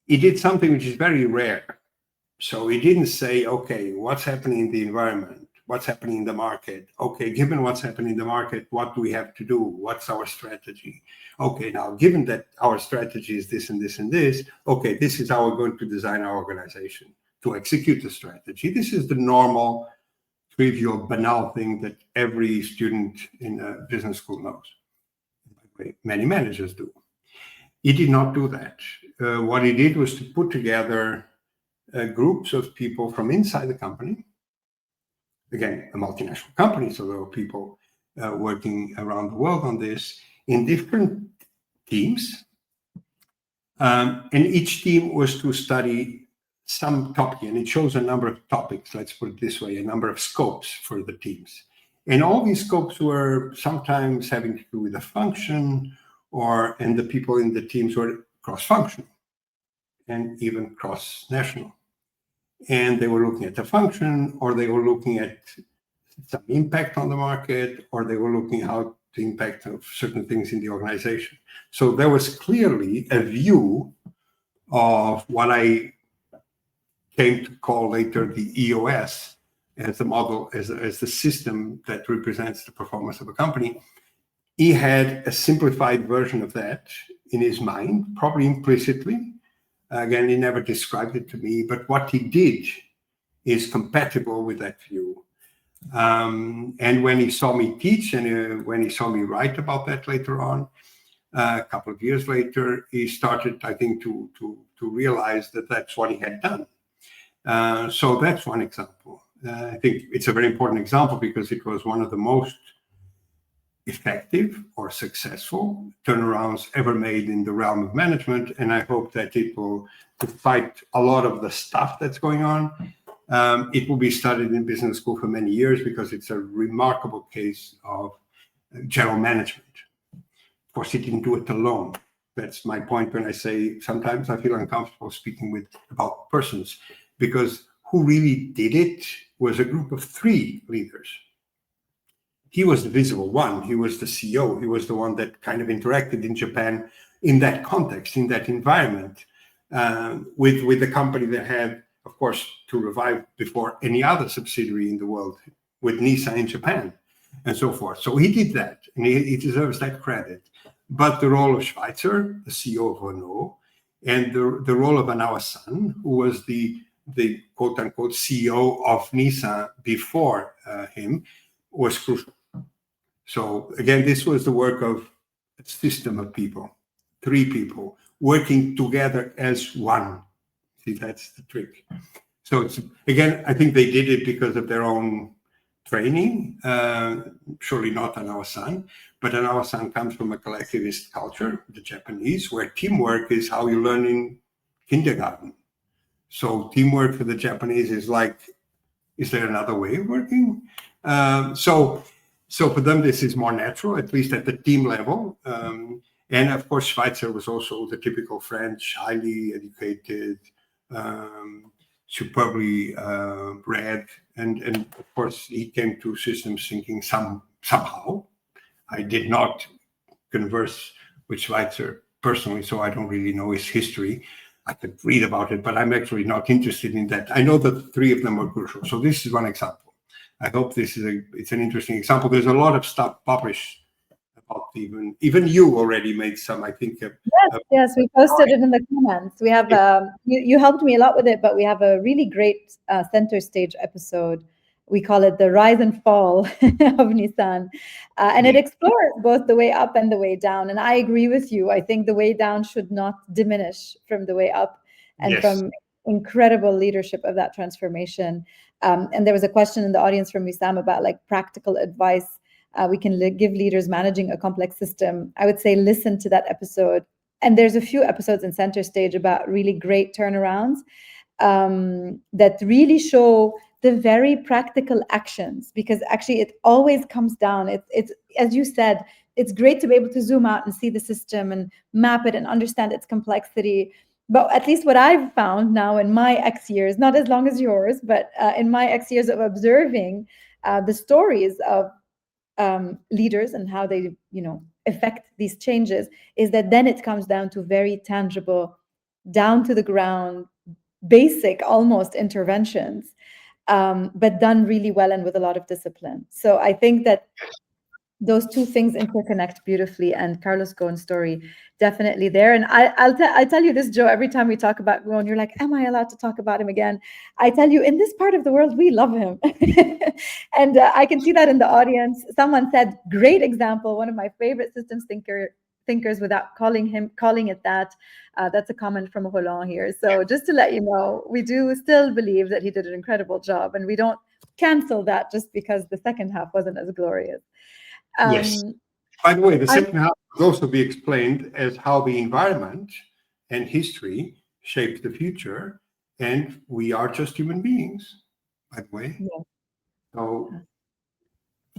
he did something which is very rare. So he didn't say, okay, what's happening in the environment? What's happening in the market? Okay, given what's happening in the market, what do we have to do? What's our strategy? Okay, now, given that our strategy is this and this and this, okay, this is how we're going to design our organization to execute the strategy. This is the normal, trivial, banal thing that every student in a business school knows. Many managers do. He did not do that. What he did was to put together groups of people from inside the company. Again, a multinational company, so there were people working around the world on this in different teams. And each team was to study some topic, and it shows a number of topics, let's put it this way, a number of scopes for the teams. And all these scopes were sometimes having to do with a function, and the people in the teams were cross-functional and even cross-national. And they were looking at the function, or they were looking at some impact on the market, or they were looking how the impact of certain things in the organization. So there was clearly a view of what I came to call later the EOS as the model, as the system that represents the performance of a company. He had a simplified version of that in his mind, probably implicitly. Again, he never described it to me, but what he did is compatible with that view. And when he saw me teach and when he saw me write about that later on, a couple of years later, he started, I think, to realize that that's what he had done. So that's one example. I think it's a very important example because it was one of the most effective or successful turnarounds ever made in the realm of management. And I hope that it will, despite a lot of the stuff that's going on, it will be studied in business school for many years because it's a remarkable case of general management. Of course, he didn't do it alone. That's my point when I say sometimes I feel uncomfortable speaking about persons, because who really did it was a group of 3 leaders. He was the visible one. He was the CEO. He was the one that kind of interacted in Japan in that context, in that environment, with the company that had, of course, to revive before any other subsidiary in the world, with NISA in Japan and so forth. So he did that, and he deserves that credit. But the role of Schweitzer, the CEO of Renault, and the role of Anawa-san, who was the quote-unquote CEO of NISA before him, was crucial. So again, this was the work of a system of people, 3 people working together as one. See, that's the trick. So it's, again, I think they did it because of their own training, surely not Anawa-san, but Anawa-san comes from a collectivist culture, the Japanese, where teamwork is how you learn in kindergarten. So teamwork for the Japanese is like, is there another way of working? So for them, this is more natural, at least at the team level. And of course, Schweitzer was also the typical French, highly educated, superbly read. And of course, he came to systems thinking somehow. I did not converse with Schweitzer personally, so I don't really know his history. I could read about it, but I'm actually not interested in that. I know that the 3 of them were crucial. So this is one example. I hope it's an interesting example. There's a lot of stuff published about even you already made some, I think. Yes, we posted it in the comments. We have you helped me a lot with it, but we have a really great center stage episode. We call it the rise and fall of Nissan, and it explores both the way up and the way down. And I agree with you. I think the way down should not diminish from the way up, and from incredible leadership of that transformation. And there was a question in the audience from Wissam about like practical advice. we can give leaders managing a complex system. I would say listen to that episode. And there's a few episodes in Center Stage about really great turnarounds that really show the very practical actions, because actually it always comes down. It's as you said, it's great to be able to zoom out and see the system and map it and understand its complexity. But at least what I've found now in my X years, not as long as yours, but in my X years of observing the stories of leaders and how they, affect these changes, is that then it comes down to very tangible, down to the ground, basic almost interventions, but done really well and with a lot of discipline. So I think that those two things interconnect beautifully, and Carlos Ghosn's story definitely there. And I tell you this, Joe, every time we talk about Ghosn, you're like, am I allowed to talk about him again? I tell you, in this part of the world, we love him. And I can see that in the audience. Someone said, great example, one of my favorite systems thinkers, without calling it that. That's a comment from Roland here. So just to let you know, we do still believe that he did an incredible job, and we don't cancel that just because the second half wasn't as glorious. Yes. By the way, the second half could also be explained as how the environment and history shape the future, and we are just human beings, by the way. Yeah. So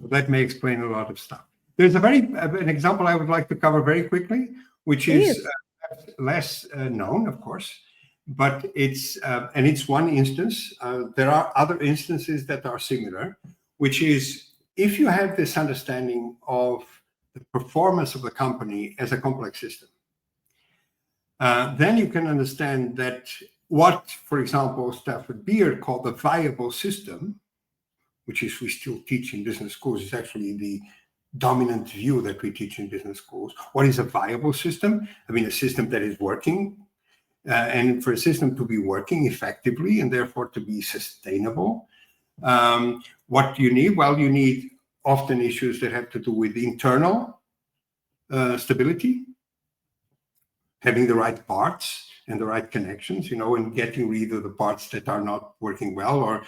that may explain a lot of stuff. There's an example I would like to cover very quickly, which is less known, of course, but it's one instance. There are other instances that are similar, which is, if you have this understanding of the performance of the company as a complex system, then you can understand that what, for example, Stafford Beard called the viable system, which is we still teach in business schools, is actually the dominant view that we teach in business schools. What is a viable system? I mean, a system that is working. And for a system to be working effectively and therefore to be sustainable, what do you need? Well, you need often issues that have to do with internal stability, having the right parts and the right connections, and getting rid of the parts that are not working well, or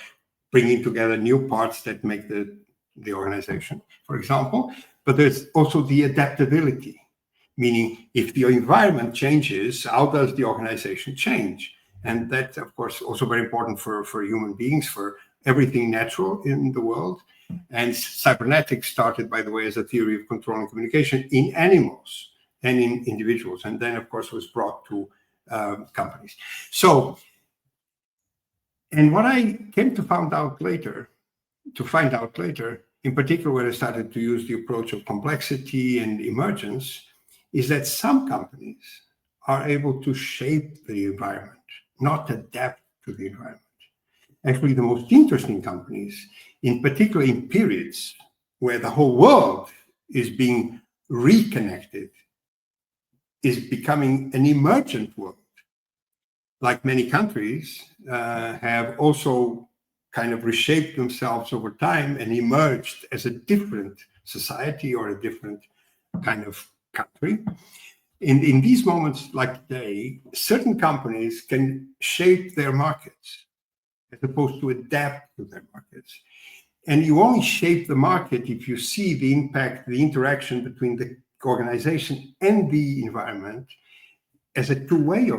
bringing together new parts that make the organization, for example. But there's also the adaptability, meaning if the environment changes, how does the organization change? And that's, of course, also very important for human beings, for everything natural in the world. And cybernetics started, by the way, as a theory of control and communication in animals and in individuals. And then, of course, was brought to companies. So, and what I came to find out later, in particular when I started to use the approach of complexity and emergence, is that some companies are able to shape the environment, not adapt to the environment. Actually, the most interesting companies, in particular in periods where the whole world is being reconnected, is becoming an emergent world. Like many countries have also kind of reshaped themselves over time and emerged as a different society or a different kind of country. In these moments like today, certain companies can shape their markets as opposed to adapt to their markets. And you only shape the market if you see the impact, the interaction between the organization and the environment as a two-way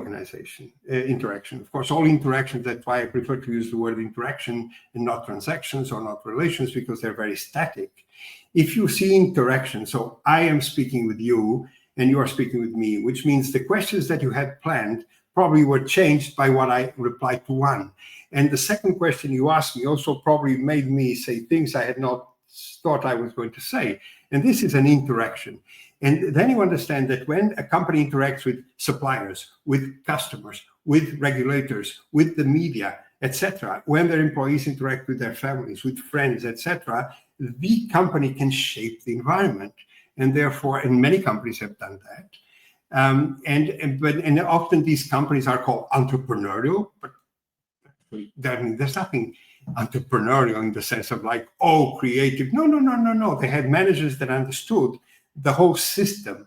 interaction. Of course, all interactions, that's why I prefer to use the word interaction and not transactions or not relations, because they're very static. If you see interaction, so I am speaking with you and you are speaking with me, which means the questions that you had planned probably were changed by what I replied to one. And the second question you asked me also probably made me say things I had not thought I was going to say. And this is an interaction. And then you understand that when a company interacts with suppliers, with customers, with regulators, with the media, etc., when their employees interact with their families, with friends, etc., the company can shape the environment. And therefore, and many companies have done that. And often these companies are called entrepreneurial, but there's nothing entrepreneurial in the sense of like, oh, creative. No. They had managers that understood the whole system,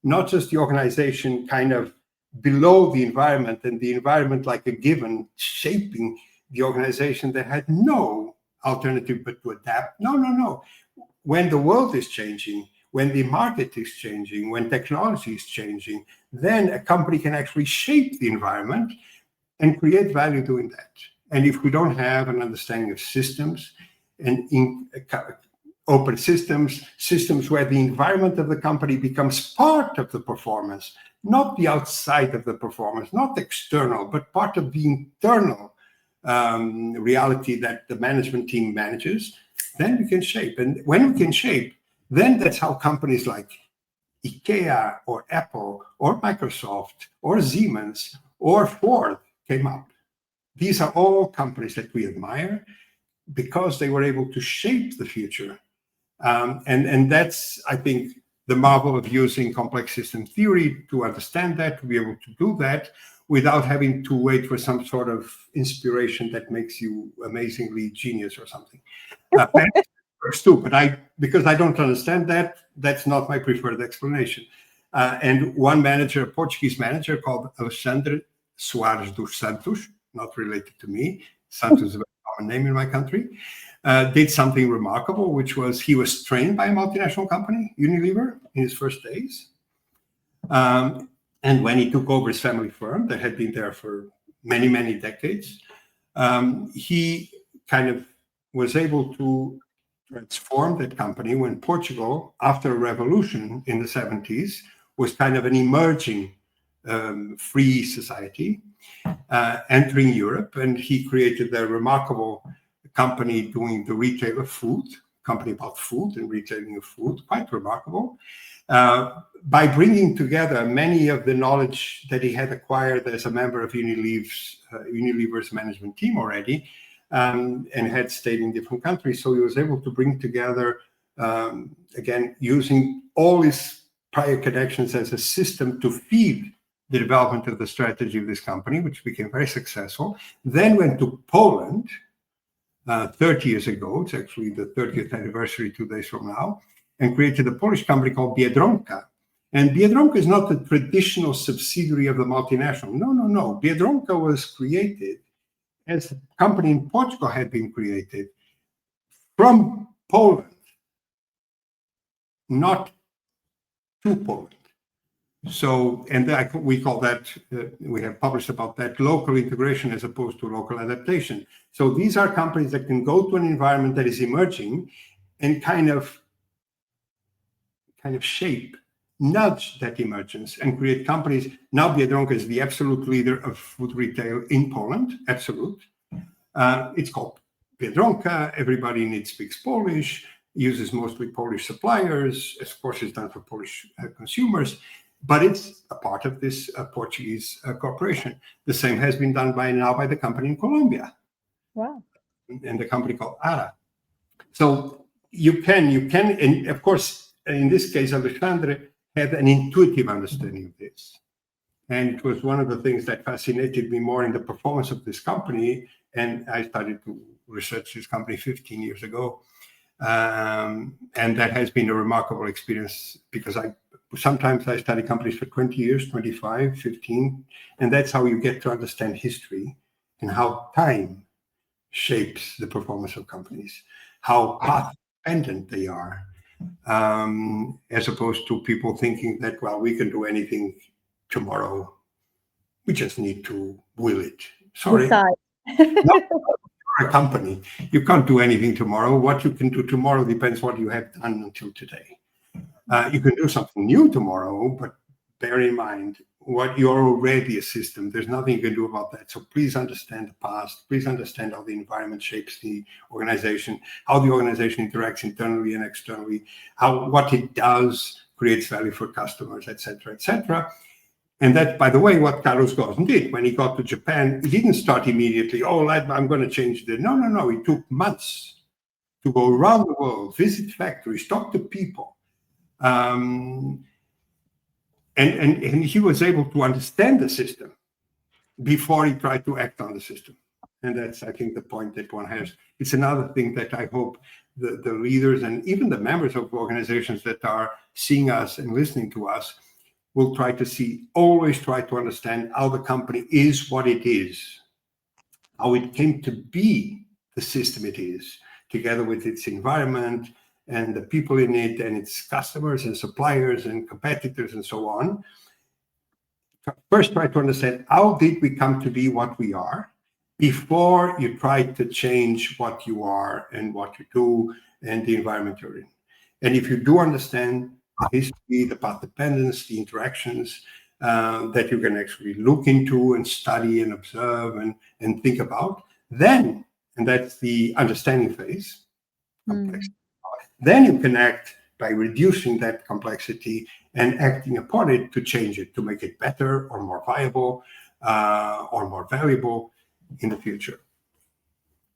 not just the organization kind of below the environment and the environment like a given, shaping the organization that had no alternative but to adapt. No. when the world is changing, when the market is changing, when technology is changing, then a company can actually shape the environment and create value doing that. And if we don't have an understanding of systems and open systems where the environment of the company becomes part of the performance, not the outside of the performance, not external, but part of the internal reality that the management team manages, then we can shape. And when we can shape, then that's how companies like IKEA or Apple or Microsoft or Siemens or Ford came up. These are all companies that we admire because they were able to shape the future. And that's, I think, the marvel of using complex system theory to understand that, to be able to do that without having to wait for some sort of inspiration that makes you amazingly genius or something. That's too, but because I don't understand that, that's not my preferred explanation. And one manager, a Portuguese manager called Alexandre Soares dos Santos, not related to me, Santos is a very common name in my country, did something remarkable, which was he was trained by a multinational company, Unilever, in his first days. And when he took over his family firm that had been there for many, many decades, he kind of was able to transform that company when Portugal, after a revolution in the 70s, was kind of an emerging free society entering Europe. And he created a remarkable company doing the retail of food, company about food and retailing of food, quite remarkable, by bringing together many of the knowledge that he had acquired as a member of Unilever's management team already, and had stayed in different countries. So he was able to bring together, again, using all his prior connections as a system to feed the development of the strategy of this company, which became very successful. Then went to Poland 30 years ago. It's actually the 30th anniversary 2 days from now, and created a Polish company called Biedronka. And Biedronka is not a traditional subsidiary of the multinational. No. Biedronka was created as a company in Portugal had been created from Poland, not to Poland. So, and we call that, we have published about that, local integration as opposed to local adaptation. So these are companies that can go to an environment that is emerging and kind of shape, nudge that emergence and create companies. Now Biedronka is the absolute leader of food retail in Poland, absolute. It's called Biedronka. Everybody in it speaks Polish, uses mostly Polish suppliers. Of course, it's done for Polish consumers, but it's a part of this Portuguese corporation. The same has been done by the company in Colombia. Wow. And the company called ARA. So you can, and of course, in this case, Alexandre had an intuitive understanding of this. And it was one of the things that fascinated me more in the performance of this company. And I started to research this company 15 years ago. And that has been a remarkable experience because sometimes I study companies for 20 years, 25, 15. And that's how you get to understand history and how time shapes the performance of companies, how path-dependent they are, as opposed to people thinking that, well, we can do anything tomorrow. We just need to will it. Sorry. No, you're a company. You can't do anything tomorrow. What you can do tomorrow depends what you have done until today. You can do something new tomorrow, but bear in mind what you're already a system. There's nothing you can do about that. So please understand the past. Please understand how the environment shapes the organization, how the organization interacts internally and externally, how what it does creates value for customers, et cetera, et cetera. And that, by the way, what Carlos Ghosn did when he got to Japan, he didn't start immediately, I'm going to change the... No. It took months to go around the world, visit factories, talk to people. And he was able to understand the system before he tried to act on the system. And that's, I think, the point that one has. It's another thing that I hope the leaders and even the members of organizations that are seeing us and listening to us will try to see, always try to understand how the company is what it is, how it came to be the system it is, together with its environment and the people in it and its customers and suppliers and competitors and so on. First, try to understand how did we come to be what we are before you try to change what you are and what you do and the environment you're in. And if you do understand the history, the path dependence, the interactions that you can actually look into and study and observe and think about, then, and that's the understanding phase, complexity, then you can act by reducing that complexity and acting upon it to change it, to make it better or more viable or more valuable in the future.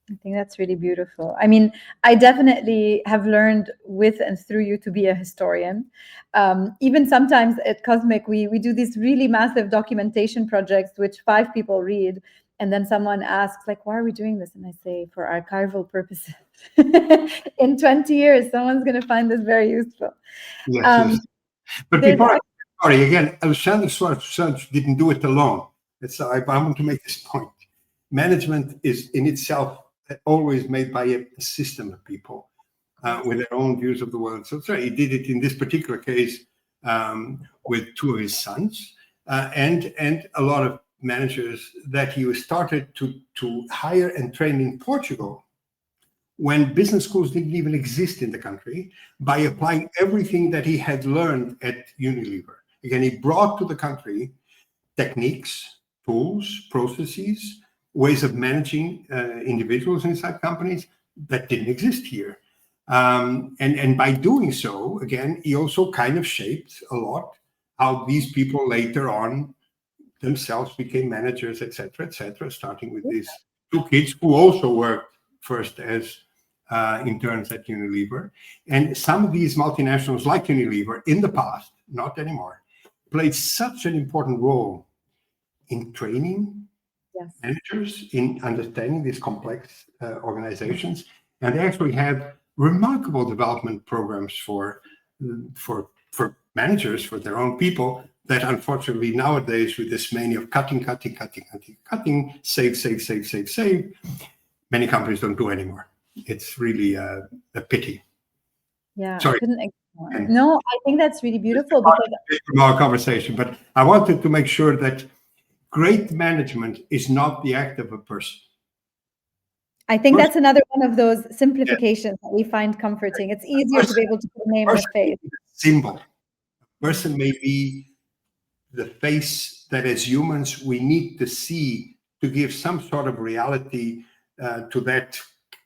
I think that's really beautiful. I mean, I definitely have learned with and through you to be a historian. Even sometimes at Cosmic, we do these really massive documentation projects, which 5 people read. And then someone asks, like, why are we doing this? And I say, for archival purposes. In 20 years, someone's going to find this very useful. Yes. But before, sorry, again, Santos didn't do it alone. I want to make this point. Management is in itself always made by a system of people with their own views of the world. So sorry, he did it in this particular case with 2 of his sons and a lot of managers that he started to hire and train in Portugal when business schools didn't even exist in the country, by applying everything that he had learned at Unilever. Again, he brought to the country techniques, tools, processes, ways of managing individuals inside companies that didn't exist here. And by doing so, again, he also kind of shaped a lot how these people later on themselves became managers, et cetera, starting with these 2 kids who also worked first as interns at Unilever. And some of these multinationals like Unilever in the past, not anymore, played such an important role in training managers, in understanding these complex organizations. And they actually had remarkable development programs for managers, for their own people, that unfortunately nowadays, with this mania of cutting, save, many companies don't do anymore. It's really a pity. Yeah, sorry. I couldn't ignore. No, I think that's really beautiful because from our conversation, but I wanted to make sure that great management is not the act of a person. I think that's another one of those simplifications that we find comforting. It's easier to be able to put a name and a face. Symbol. A person may be the face that as humans we need to see to give some sort of reality to that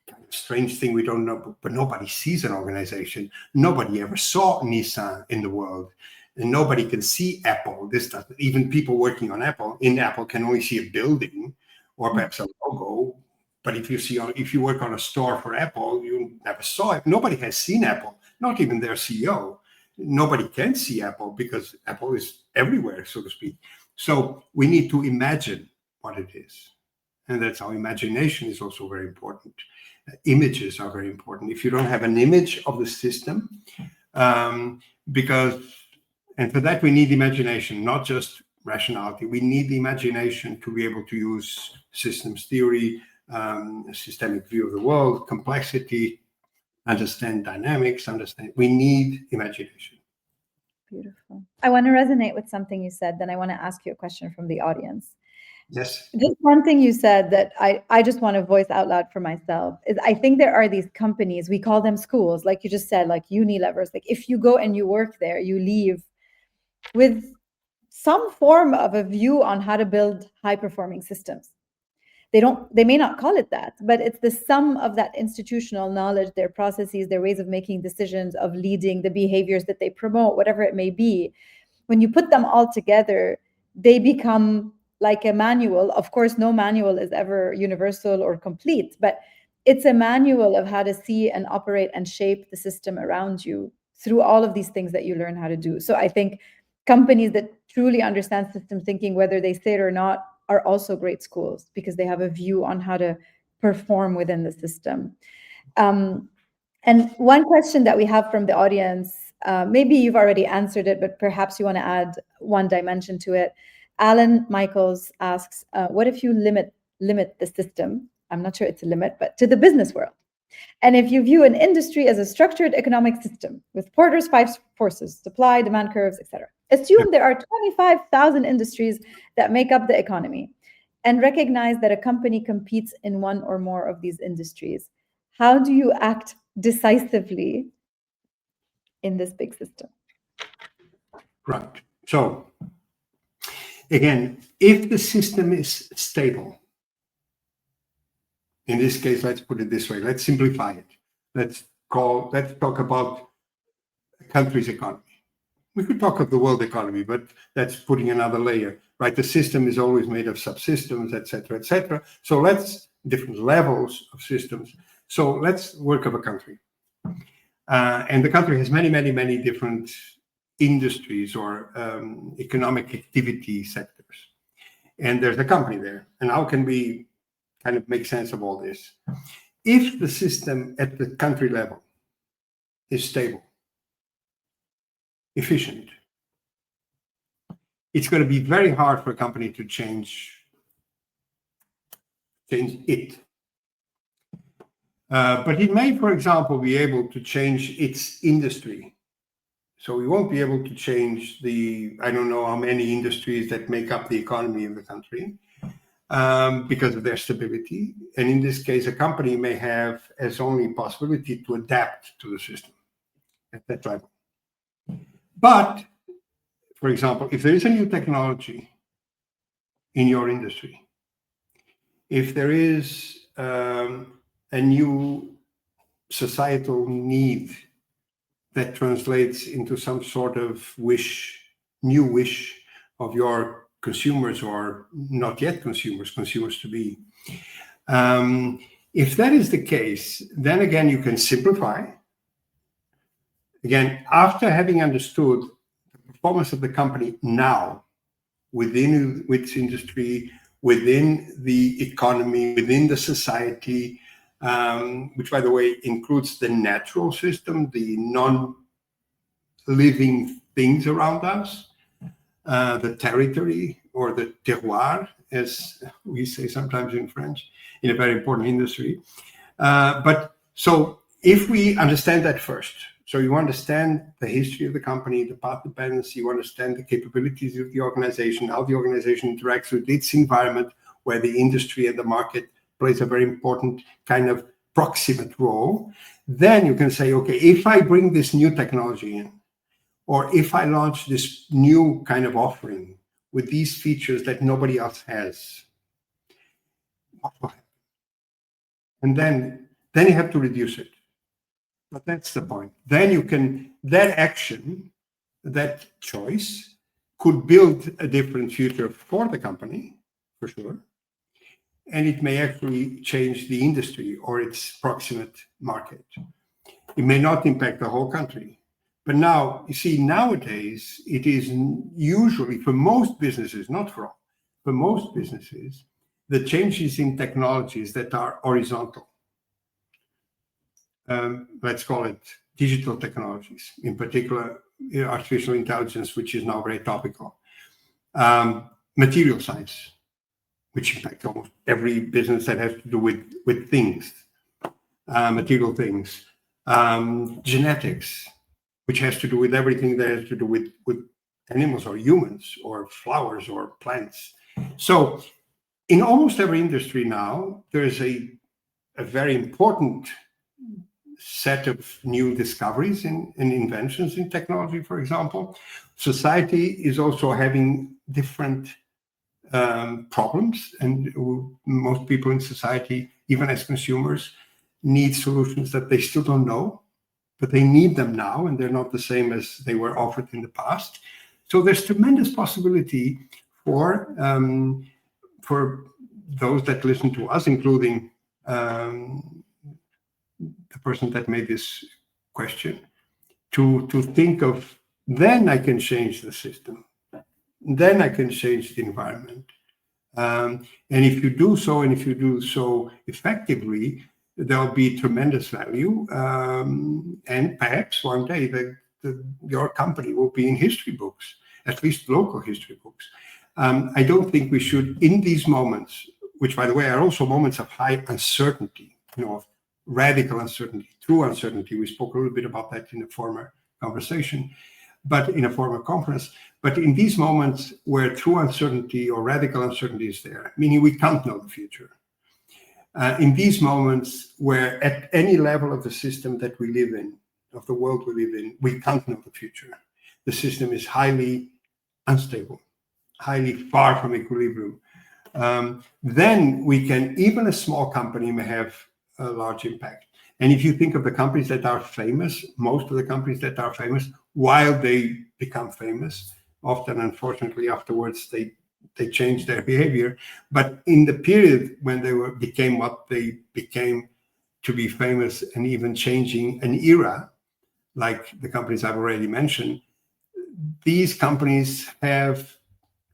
kind of strange thing we don't know, but nobody sees an organization. Nobody ever saw Nissan in the world. And nobody can see Apple. This doesn't, even people working on Apple, in Apple can only see a building or perhaps a logo. But if you work on a store for Apple, you never saw it. Nobody has seen Apple, not even their CEO. Nobody can see Apple because Apple is everywhere, so to speak. So we need to imagine what it is. And that's how imagination is also very important. Images are very important. If you don't have an image of the system, and for that we need imagination, not just rationality. We need the imagination to be able to use systems theory, a systemic view of the world, complexity, understand dynamics, we need imagination. Beautiful. I want to resonate with something you said, then I want to ask you a question from the audience. Yes. Just one thing you said that I just want to voice out loud for myself is I think there are these companies, we call them schools, like you just said, like Unilevers. Like if you go and you work there, you leave with some form of a view on how to build high-performing systems. They may not call it that, but it's the sum of that institutional knowledge, their processes, their ways of making decisions, of leading, the behaviors that they promote, whatever it may be. When you put them all together, they become like a manual. Of course, no manual is ever universal or complete, but it's a manual of how to see and operate and shape the system around you through all of these things that you learn how to do. So I think companies that truly understand system thinking, whether they say it or not, are also great schools because they have a view on how to perform within the system. And one question that we have from the audience, maybe you've already answered it, but perhaps you want to add one dimension to it. Alan Michaels asks, what if you limit the system? I'm not sure it's a limit, but to the business world. And if you view an industry as a structured economic system with Porter's 5 forces, supply, demand curves, etc., assume there are 25,000 industries that make up the economy and recognize that a company competes in one or more of these industries. How do you act decisively in this big system? Right. So, again, if the system is stable, in this case, let's put it this way, let's simplify it. Let's talk about a country's economy. We could talk of the world economy, but that's putting another layer, right? The system is always made of subsystems, et cetera, et cetera. So different levels of systems. So let's work of a country. And the country has many, many, many different industries or economic activity sectors. And there's a company there. And how can we kind of make sense of all this? If the system at the country level is stable, efficient, it's going to be very hard for a company to change it. But it may, for example, be able to change its industry. So we won't be able to change I don't know how many industries that make up the economy of the country because of their stability. And in this case, a company may have as only possibility to adapt to the system at that level. But, for example, if there is a new technology in your industry, if there is a new societal need that translates into some sort of new wish of your consumers or not yet consumers to be. If that is the case, then again, you can simplify. Again, after having understood the performance of the company now within its industry, within the economy, within the society, which, by the way, includes the natural system, the non-living things around us, the territory or the terroir, as we say sometimes in French, in a very important industry. But so if we understand that first, so you understand the history of the company, the path dependency, you understand the capabilities of the organization, how the organization interacts with its environment, where the industry and the market plays a very important kind of proximate role, then you can say, okay, if I bring this new technology in, or if I launch this new kind of offering with these features that nobody else has, what will happen? And then you have to reduce it. But that's the point. Then that action, that choice could build a different future for the company, for sure. And it may actually change the industry or its proximate market. It may not impact the whole country. But now, you see, nowadays, it is usually, for most businesses, not for all, for most businesses, the changes in technologies that are horizontal. Let's call it digital technologies, in particular, artificial intelligence, which is now very topical. Material science, which impacts almost every business that has to do with things, material things. Genetics, which has to do with everything that has to do with animals or humans or flowers or plants. So in almost every industry now, there's a very important set of new discoveries and inventions in technology, for example. Society is also having different problems, and most people in society, even as consumers, need solutions that they still don't know, but they need them now, and they're not the same as they were offered in the past. So there's tremendous possibility for those that listen to us, including the person that made this question, to think of, then I can change the system, then I can change the environment. And if you do so, and if you do so effectively, there'll be tremendous value. And perhaps one day your company will be in history books, at least local history books. I don't think we should, in these moments, which, by the way, are also moments of high uncertainty, radical uncertainty, true uncertainty. We spoke a little bit about that in a former conversation, but in a former conference. But in these moments where true uncertainty or radical uncertainty is there, meaning we can't know the future, in these moments where at any level of the system that we live in, of the world we live in, we can't know the future. The system is highly unstable, highly far from equilibrium. Then we can, even a small company may have a large impact. And if you think of the companies that are famous, most of the companies that are famous, while they become famous, often, unfortunately, afterwards, they change their behavior. But in the period when they became what they became to be famous and even changing an era, like the companies I've already mentioned, these companies have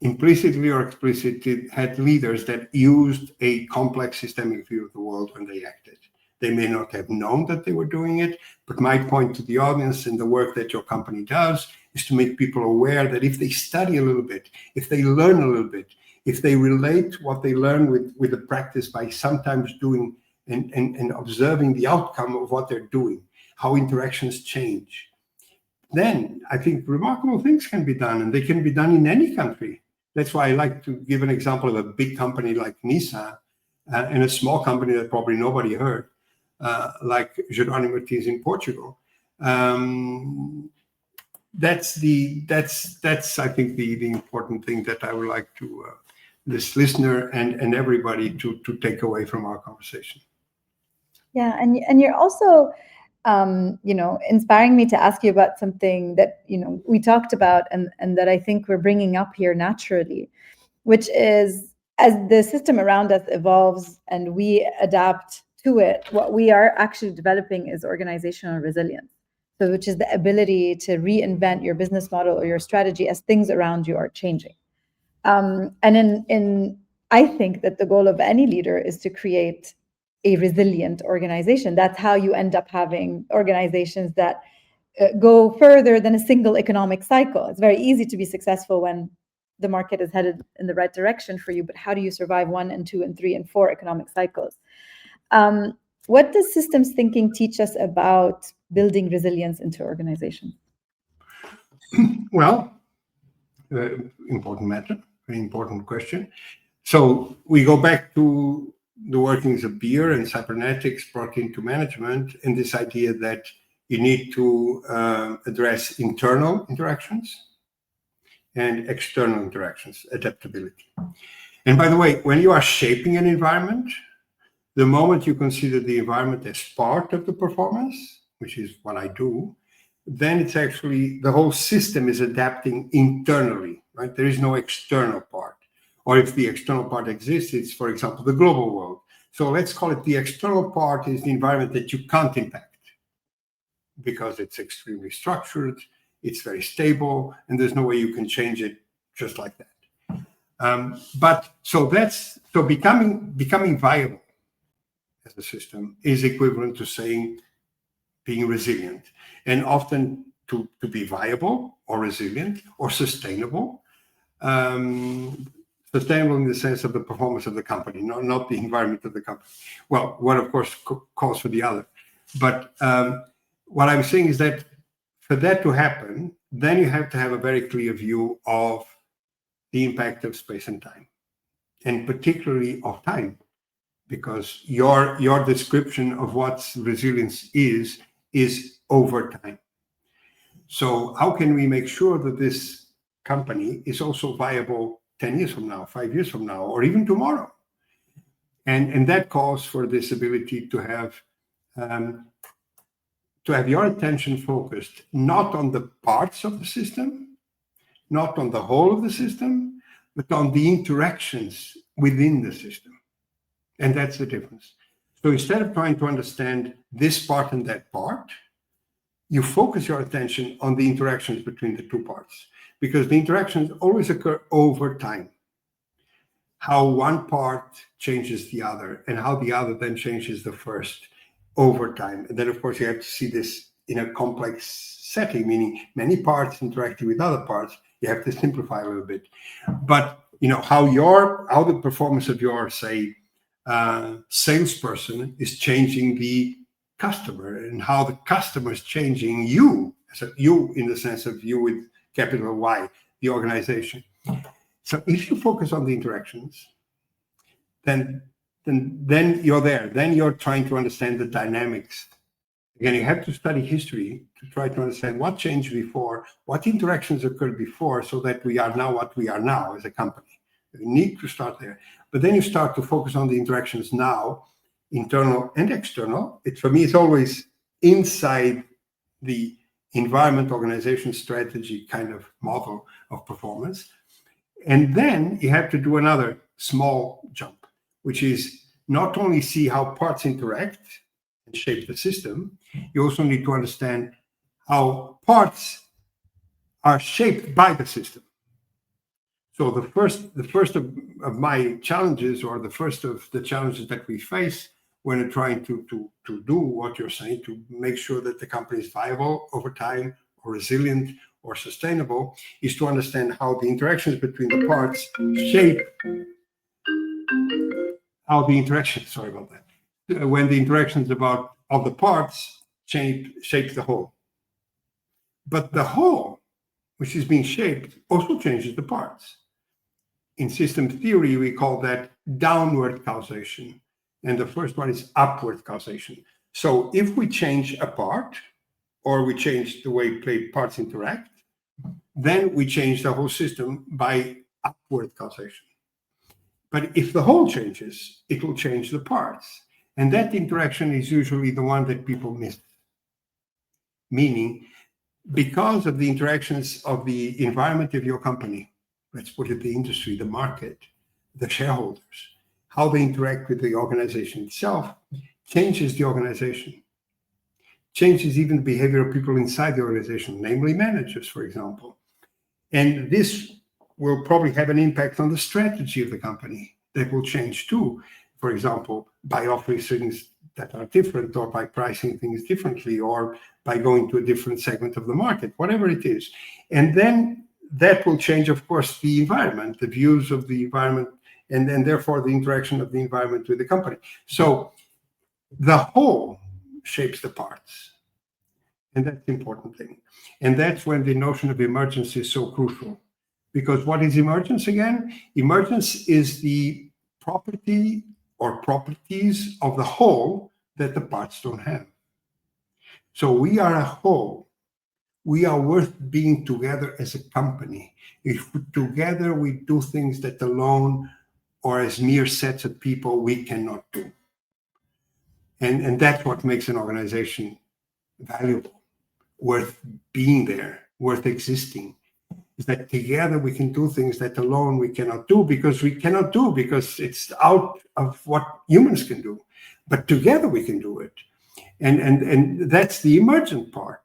implicitly or explicitly had leaders that used a complex systemic view of the world when they acted. They may not have known that they were doing it, but my point to the audience and the work that your company does is to make people aware that if they study a little bit, if they learn a little bit, if they relate what they learn with the practice by sometimes doing and observing the outcome of what they're doing, how interactions change, then I think remarkable things can be done, and they can be done in any country. That's why I like to give an example of a big company like Nissan and a small company that probably nobody heard, like Jerónimo Martins in Portugal. That's I think the important thing that I would like to this listener and everybody to take away from our conversation. Yeah, and you're also inspiring me to ask you about something that we talked about and that I think we're bringing up here naturally, which is as the system around us evolves and we adapt to it, what we are actually developing is organizational resilience. So, which is the ability to reinvent your business model or your strategy as things around you are changing. And I think that the goal of any leader is to create a resilient organization. That's how you end up having organizations that go further than a single economic cycle. It's very easy to be successful when the market is headed in the right direction for you, but how do you survive 1 and 2 and 3 and 4 economic cycles? What does systems thinking teach us about building resilience into organizations? Well, important matter, very important question. So we go back to the workings of Beer and cybernetics brought into management, and this idea that you need to address internal interactions and external interactions, adaptability. And by the way, when you are shaping an environment, the moment you consider the environment as part of the performance, which is what I do, then it's actually the whole system is adapting internally, right? There is no external part. Or if the external part exists, it's, for example, the global world. So let's call it the external part is the environment that you can't impact because it's extremely structured, it's very stable, and there's no way you can change it just like that. But becoming viable as a system is equivalent to saying being resilient, and often to be viable or resilient or sustainable. Sustainable in the sense of the performance of the company, not the environment of the company. Well, one of course calls for the other. But what I'm saying is that for that to happen, then you have to have a very clear view of the impact of space and time, and particularly of time, because your description of what resilience is over time. So how can we make sure that this company is also viable 10 years from now, 5 years from now, or even tomorrow? And that calls for this ability to have your attention focused not on the parts of the system, not on the whole of the system, but on the interactions within the system. And that's the difference. So instead of trying to understand this part and that part, you focus your attention on the interactions between the two parts, because the interactions always occur over time. How one part changes the other and how the other then changes the first over time. And then, of course, you have to see this in a complex setting, meaning many parts interacting with other parts. You have to simplify a little bit. But, how the performance of your, say, salesperson is changing the customer and how the customer is changing you, so you in the sense of you with capital Y, the organization. So if you focus on the interactions, then you're there. Then you're trying to understand the dynamics. Again, you have to study history to try to understand what changed before, what interactions occurred before, so that we are now what we are now as a company. You need to start there. But then you start to focus on the interactions now, internal and external. For me, it's always inside the environment, organization, strategy kind of model of performance. And then you have to do another small jump, which is not only see how parts interact and shape the system, you also need to understand how parts are shaped by the system. So the first of my challenges, or the first of the challenges that we face when trying to do what you're saying, to make sure that the company is viable over time, or resilient, or sustainable, is to understand how the interactions between the parts shape how the interactions, sorry about that, when the interactions of the parts shape the whole. But the whole, which is being shaped, also changes the parts. In system theory, we call that downward causation. And the first one is upward causation. So if we change a part, or we change the way parts interact, then we change the whole system by upward causation. But if the whole changes, it will change the parts. And that interaction is usually the one that people miss. Meaning, because of the interactions of the environment of your company, let's put it the industry, the market, the shareholders, how they interact with the organization itself, changes the organization, changes even the behavior of people inside the organization, namely managers, for example. And this will probably have an impact on the strategy of the company that will change too. For example, by offering things that are different, or by pricing things differently, or by going to a different segment of the market, whatever it is. And then that will change, of course, the environment, the views of the environment, and therefore the interaction of the environment with the company. So the whole shapes the parts. And that's the important thing. And that's when the notion of emergence is so crucial. Because what is emergence again? Emergence is the property or properties of the whole that the parts don't have. So we are a whole. We are worth being together as a company. If together we do things that alone or as mere sets of people we cannot do. And that's what makes an organization valuable, worth being there, worth existing. Is that together we can do things that alone we cannot do, because it's out of what humans can do. But together we can do it. And that's the emergent part.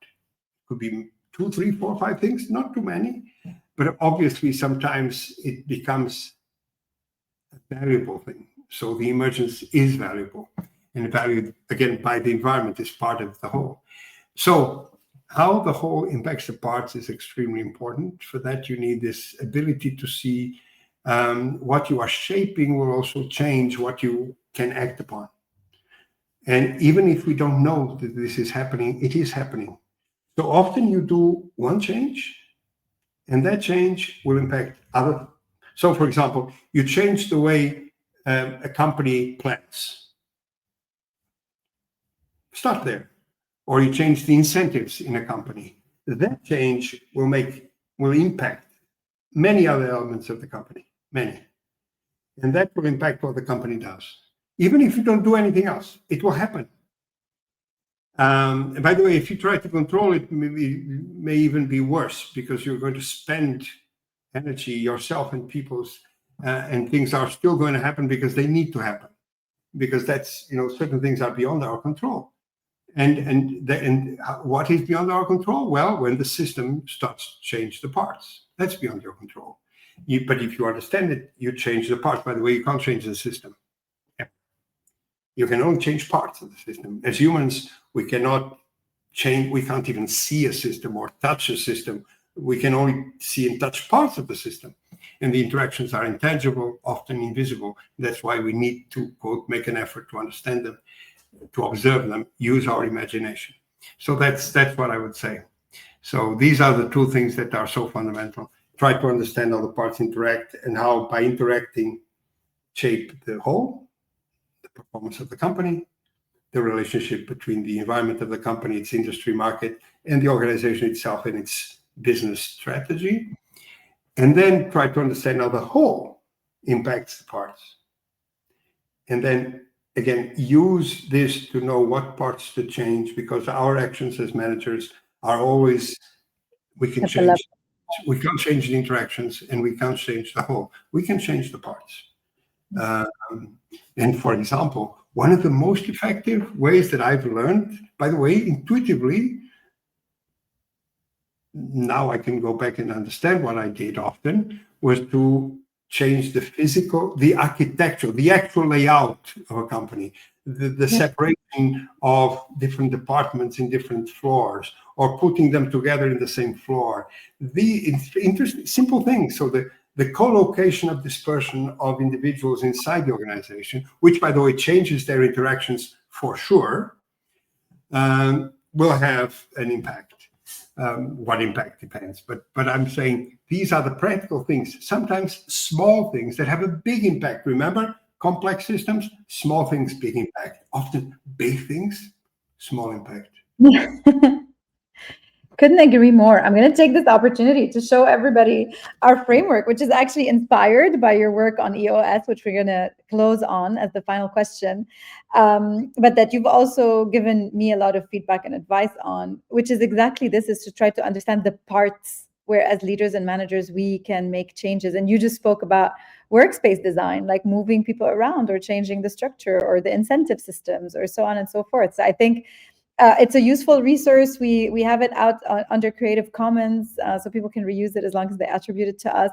Could be 2, 3, 4, 5 things, not too many. But obviously sometimes it becomes a valuable thing. So the emergence is valuable, and valued again by the environment is part of the whole. So how the whole impacts the parts is extremely important. For that, you need this ability to see what you are shaping will also change what you can act upon. And even if we don't know that this is happening, it is happening. So often you do one change, and that change will impact other. So, for example, you change the way a company plans. Start there. Or you change the incentives in a company. That change will impact many other elements of the company, many. And that will impact what the company does. Even if you don't do anything else, it will happen. And by the way, if you try to control it, may even be worse, because you're going to spend energy yourself and people's, and things are still going to happen because they need to happen. Because that's, certain things are beyond our control. And what is beyond our control? Well, when the system starts to change the parts, that's beyond your control. But if you understand it, you change the parts. By the way, you can't change the system. You can only change parts of the system. As humans, we cannot change. We can't even see a system or touch a system. We can only see and touch parts of the system. And the interactions are intangible, often invisible. That's why we need to, quote, make an effort to understand them. to observe them, use our imagination. So that's what I would say. So these are the two things that are so fundamental. Try to understand how the parts interact and how by interacting shape the whole, the performance of the company, the relationship between the environment of the company, its industry market, and the organization itself and its business strategy. And then try to understand how the whole impacts the parts. And then again, use this to know what parts to change, because our actions as managers are always, we can't change the interactions and we can't change the whole. We can change the parts. And for example, one of the most effective ways that I've learned, by the way, intuitively, now I can go back and understand what I did often, was to change the physical, the architecture, the actual layout of a company, the separation of different departments in different floors, or putting them together in the same floor. The interesting, simple things. So the co-location of dispersion of individuals inside the organization, which, by the way, changes their interactions for sure, will have an impact. What impact depends, but I'm saying these are the practical things, sometimes small things that have a big impact. Remember, complex systems, small things, big impact. Often big things, small impact. Couldn't agree more. I'm going to take this opportunity to show everybody our framework, which is actually inspired by your work on EOS, which we're going to close on as the final question, but that you've also given me a lot of feedback and advice on, which is exactly this, is to try to understand the parts where as leaders and managers we can make changes. And you just spoke about workspace design, like moving people around or changing the structure or the incentive systems or so on and so forth. So I think it's a useful resource. We have it out under Creative Commons, so people can reuse it as long as they attribute it to us.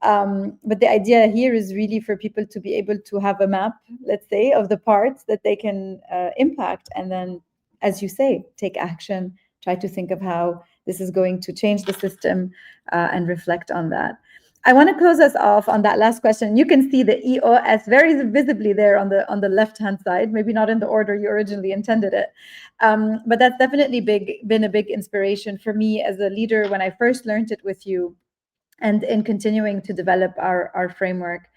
But the idea here is really for people to be able to have a map, let's say, of the parts that they can impact. And then, as you say, take action, try to think of how this is going to change the system and reflect on that. I want to close us off on that last question. You can see the EOS very visibly there on the left-hand side, maybe not in the order you originally intended it. But that's definitely been a big inspiration for me as a leader when I first learned it with you, and in continuing to develop our framework.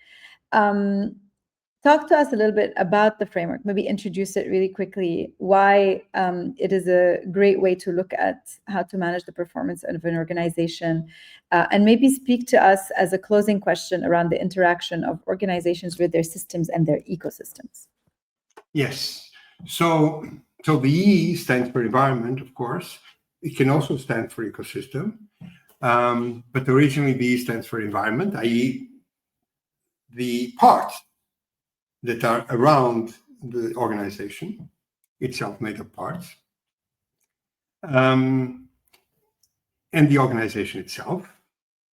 Talk to us a little bit about the framework, maybe introduce it really quickly, why it is a great way to look at how to manage the performance of an organization, and maybe speak to us as a closing question around the interaction of organizations with their systems and their ecosystems. Yes. So the E stands for environment, of course. It can also stand for ecosystem. But originally the E stands for environment, i.e. the parts that are around the organization itself, made of parts, and the organization itself,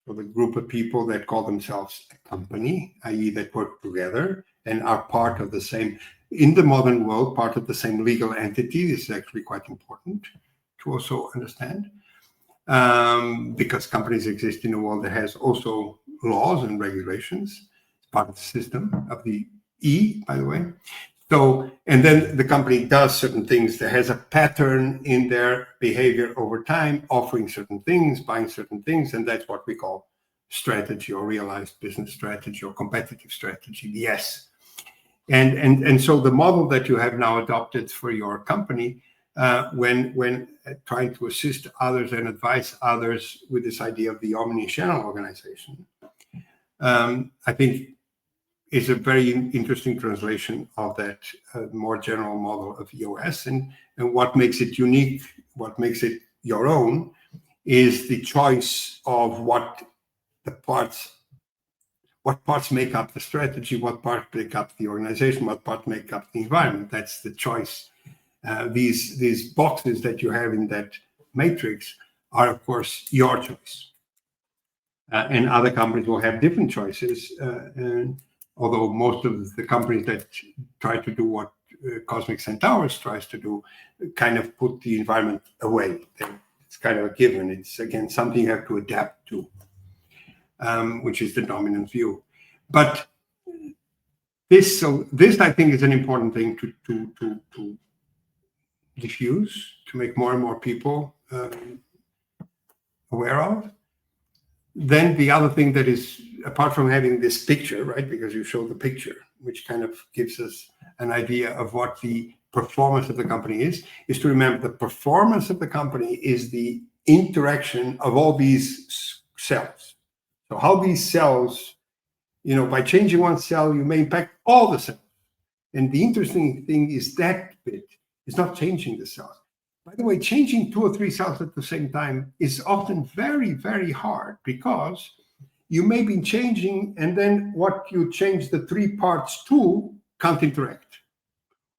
so the group of people that call themselves a company, i.e. that work together and are part of the same, in the modern world, part of the same legal entity. This is actually quite important to also understand, because companies exist in a world that has also laws and regulations. It's part of the system of the E, by the way. So, and then the company does certain things that has a pattern in their behavior over time, offering certain things, buying certain things, and that's what we call strategy or realized business strategy or competitive strategy, the S. And so the model that you have now adopted for your company, when trying to assist others and advise others with this idea of the omni-channel organization, I think is a very interesting translation of that more general model of EOS. And what makes it unique, what makes it your own, is the choice of what parts make up the strategy, what parts make up the organization, what parts make up the environment. That's the choice. These boxes that you have in that matrix are, of course, your choice. And other companies will have different choices. And although most of the companies that try to do what Cosmic Centaurs tries to do kind of put the environment away. It's kind of a given. It's, again, something you have to adapt to, which is the dominant view. But this I think, is an important thing to diffuse, to make more and more people aware of. Then the other thing that is, apart from having this picture, right, because you show the picture, which kind of gives us an idea of what the performance of the company is to remember the performance of the company is the interaction of all these cells. So how these cells, by changing one cell, you may impact all the cells. And the interesting thing is that bit is not changing the cells. By the way, changing 2 or 3 cells at the same time is often very, very hard, because you may be changing, and then what you change the 3 parts to can't interact,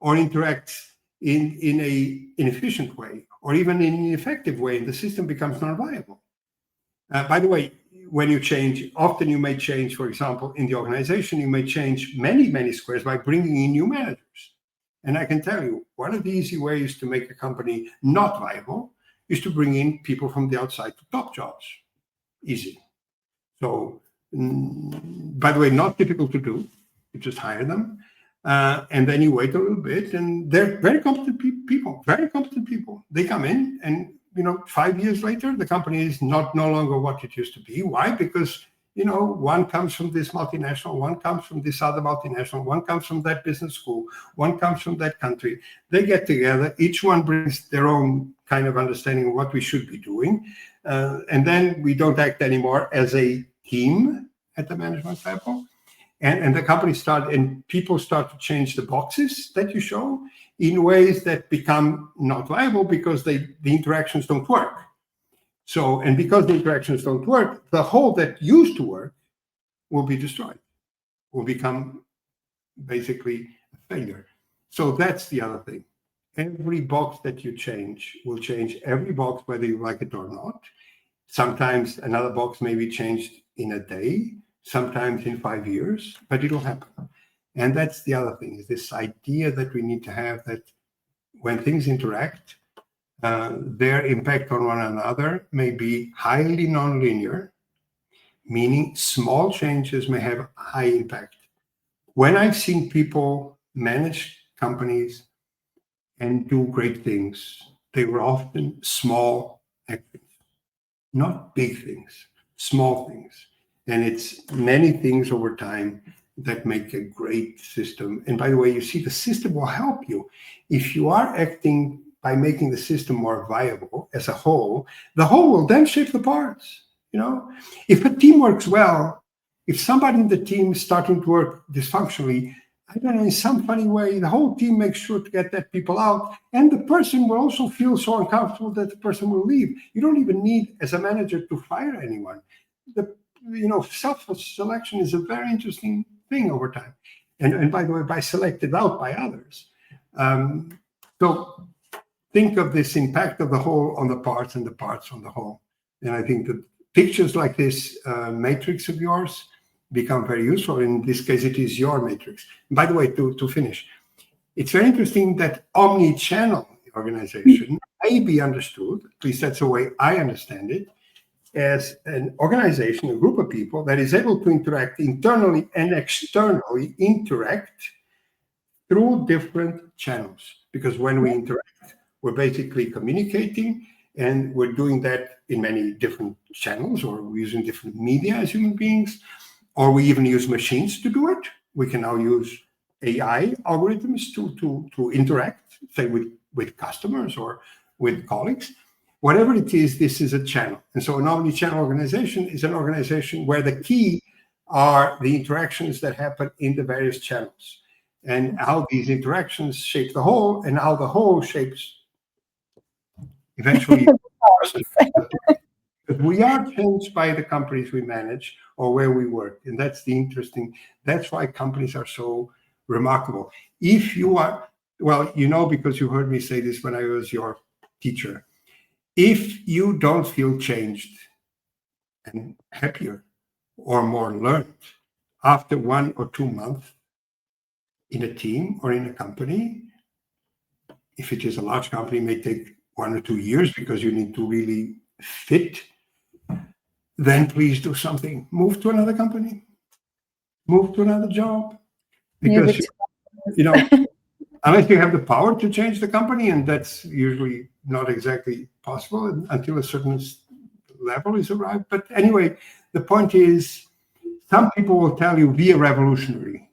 or interact in an inefficient way, or even in an ineffective way, and the system becomes non-viable. By the way, when you change, often you may change, for example, in the organization, you may change many, many squares by bringing in new managers. And I can tell you, one of the easy ways to make a company not viable is to bring in people from the outside to top jobs. Easy. So, by the way, not difficult to do. You just hire them. And then you wait a little bit, and they're very competent people, very competent people. They come in, and 5 years later, the company is no longer what it used to be. Why? Because one comes from this multinational, one comes from this other multinational, one comes from that business school, one comes from that country. They get together, each one brings their own kind of understanding of what we should be doing. And then we don't act anymore as a team at the management level. And the company people start to change the boxes that you show in ways that become not viable because the interactions don't work. So, and because the interactions don't work, the whole that used to work will be destroyed, will become basically a failure. So that's the other thing. Every box that you change will change every box, whether you like it or not. Sometimes another box may be changed in a day, sometimes in 5 years, but it'll happen. And that's the other thing, is this idea that we need to have, that when things interact, their impact on one another may be highly nonlinear, meaning small changes may have high impact. When I've seen people manage companies and do great things, they were often small actions, not big things, small things. And it's many things over time that make a great system. And by the way, you see, the system will help you. If you are acting by making the system more viable as a whole, the whole will then shape the parts. If a team works well, if somebody in the team is starting to work dysfunctionally, I don't know, in some funny way, the whole team makes sure to get that people out, and the person will also feel so uncomfortable that the person will leave. You don't even need, as a manager, to fire anyone. Self-selection is a very interesting thing over time. And by the way, by selected out by others. So think of this impact of the whole on the parts and the parts on the whole. And I think that pictures like this matrix of yours become very useful. In this case, it is your matrix. And by the way, to finish, it's very interesting that omni-channel organization may be understood, at least that's the way I understand it, as an organization, a group of people that is able to interact internally and externally, interact through different channels. Because when we interact, we're basically communicating, and we're doing that in many different channels, or we're using different media as human beings, or we even use machines to do it. We can now use AI algorithms to interact, say, with customers or with colleagues. Whatever it is, this is a channel. And so an omni-channel organization is an organization where the key are the interactions that happen in the various channels, and how these interactions shape the whole, and how the whole shapes eventually. But we are changed by the companies we manage or where we work. And that's that's why companies are so remarkable. If you are, because you heard me say this when I was your teacher, if you don't feel changed and happier or more learned after 1 or 2 months in a team or in a company, if it is a large company, it may take 1 or 2 years because you need to really fit, then please do something. Move to another company, move to another job. Because, unless you have the power to change the company, and that's usually not exactly possible until a certain level is arrived. But anyway, the point is, some people will tell you, be a revolutionary.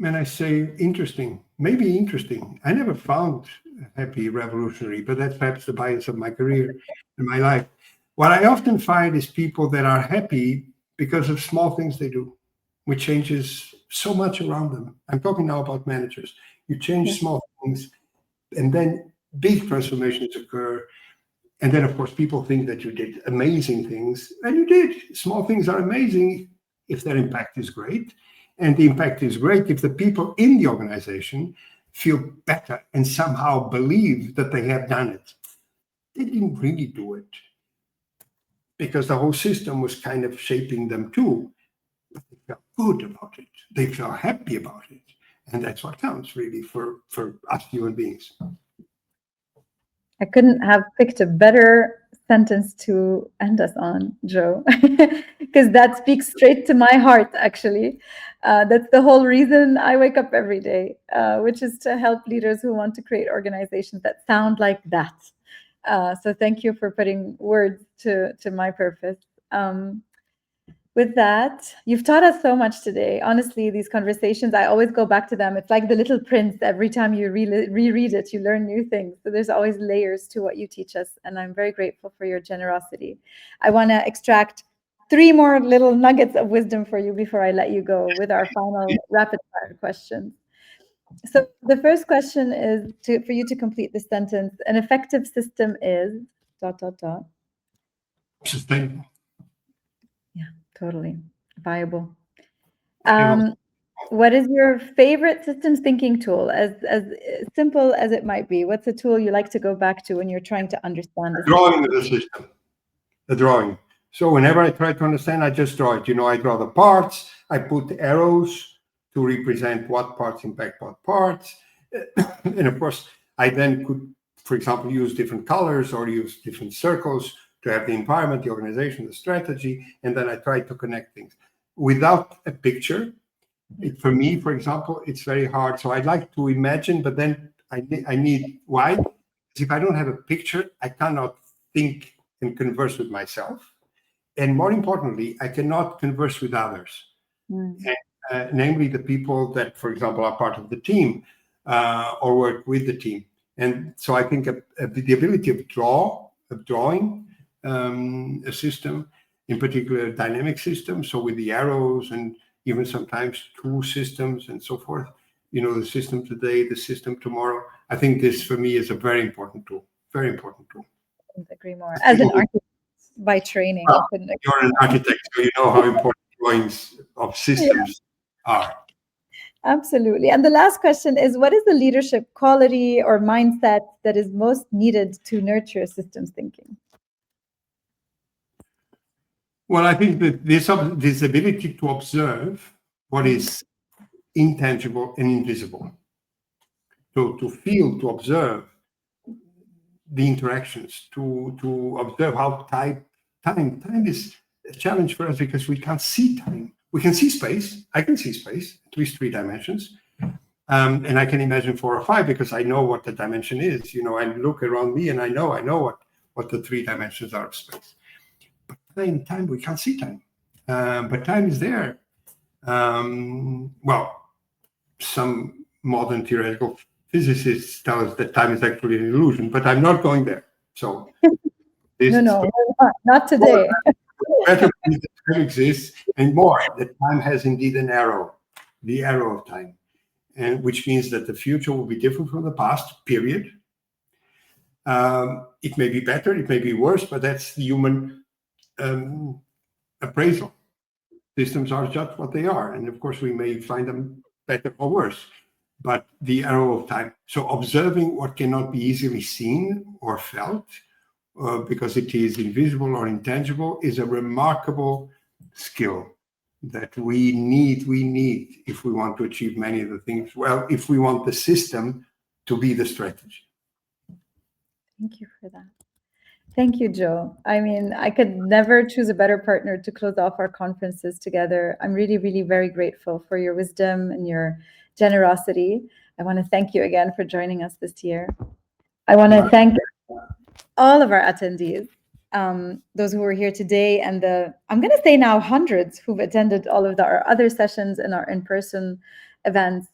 And I say, interesting, maybe interesting. I never found a happy revolutionary, but that's perhaps the bias of my career and my life. What I often find is people that are happy because of small things they do, which changes so much around them. I'm talking now about managers. You change small things, and then big transformations occur. And then, of course, people think that you did amazing things, and you did. Small things are amazing if their impact is great. And the impact is great if the people in the organization feel better and somehow believe that they have done it. They didn't really do it because the whole system was kind of shaping them too. But they felt good about it. They felt happy about it. And that's what counts really for us human beings. I couldn't have picked a better sentence to end us on, Joe, because that speaks straight to my heart, actually. That's the whole reason I wake up every day, which is to help leaders who want to create organizations that sound like that. So thank you for putting words to my purpose. With that, you've taught us so much today. Honestly, these conversations, I always go back to them. It's like The Little Prince. Every time you reread it, you learn new things. So there's always layers to what you teach us. And I'm very grateful for your generosity. I want to extract 3 more little nuggets of wisdom for you before I let you go with our final rapid fire questions. So the first question is for you to complete this sentence. An effective system is ... Sustainable. Yeah, totally. Viable. What is your favorite systems thinking tool, as simple as it might be? What's a tool you like to go back to when you're trying to understand the drawing of the system? The drawing. So whenever I try to understand, I just draw it. I draw the parts. I put arrows to represent what parts impact what parts. And of course, I then could, for example, use different colors or use different circles to have the environment, the organization, the strategy, and then I try to connect things. Without a picture, for me, for example, it's very hard. So I'd like to imagine, but then I need, why? Because if I don't have a picture, I cannot think and converse with myself. And more importantly, I cannot converse with others, namely the people that, for example, are part of the team or work with the team. And so I think the ability of drawing a system, in particular a dynamic system, so with the arrows and even sometimes tool systems and so forth, the system today, the system tomorrow. I think this for me is a very important tool. Very important tool. Couldn't agree more. As an architect by training, I couldn't agree. You're an architect, so you know how important drawings of systems are. Absolutely. And the last question is, what is the leadership quality or mindset that is most needed to nurture systems thinking? Well, I think that this ability to observe what is intangible and invisible, to feel, to observe the interactions, to observe how time is a challenge for us because we can't see time. We can see space. I can see space, at least 3 dimensions. And I can imagine 4 or 5 because I know what the dimension is. I look around me and I know what the 3 dimensions are of space. But time, we can't see time. But time is there. Well, some modern theoretical physicists tell us that time is actually an illusion, but I'm not going there. So no, not today. Better believe that time exists, and more, that time has indeed an arrow, the arrow of time, and which means that the future will be different from the past, period. It may be better, it may be worse, but that's the human appraisal. Systems are just what they are, and of course we may find them better or worse, but the arrow of time. So observing what cannot be easily seen or felt, because it is invisible or intangible, is a remarkable skill that we need if we want to achieve many of the things. Well, if we want the system to be the strategy. Thank you for that. Thank you, Joe. I mean, I could never choose a better partner to close off our conferences together. I'm really, really very grateful for your wisdom and your generosity. I want to thank you again for joining us this year. I want to thank all of our attendees, those who were here today, and I'm going to say now hundreds who've attended all of our other sessions and our in-person events.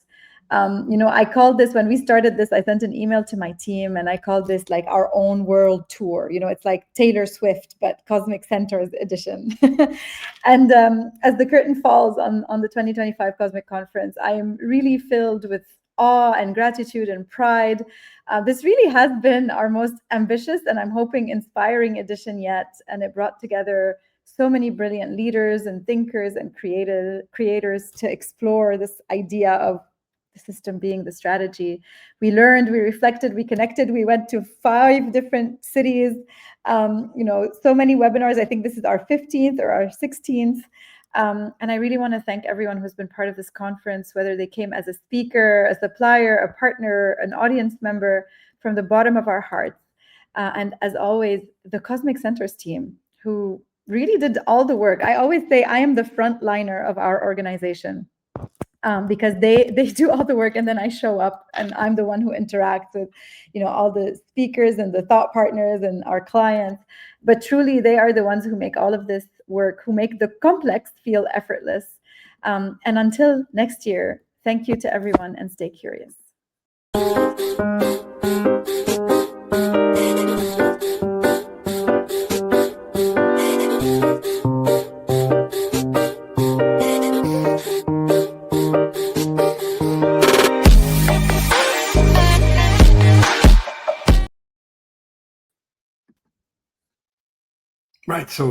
I called this, when we started this, I sent an email to my team and I called this like our own world tour. It's like Taylor Swift, but Cosmic Centers edition. And as the curtain falls on the 2025 Cosmic Conference, I am really filled with awe and gratitude and pride. This really has been our most ambitious and I'm hoping inspiring edition yet. And it brought together so many brilliant leaders and thinkers and creators to explore this idea of the system being the strategy. We learned, we reflected, we connected, we went to 5 different cities, so many webinars. I think this is our 15th or our 16th. And I really want to thank everyone who's been part of this conference, whether they came as a speaker, a supplier, a partner, an audience member, from the bottom of our hearts. And as always, the Cosmic Centers team, who really did all the work. I always say I am the frontliner of our organization. Because they do all the work and then I show up and I'm the one who interacts with all the speakers and the thought partners and our clients. But truly they are the ones who make all of this work, who make the complex feel effortless. And until next year, thank you to everyone and stay curious. Right. So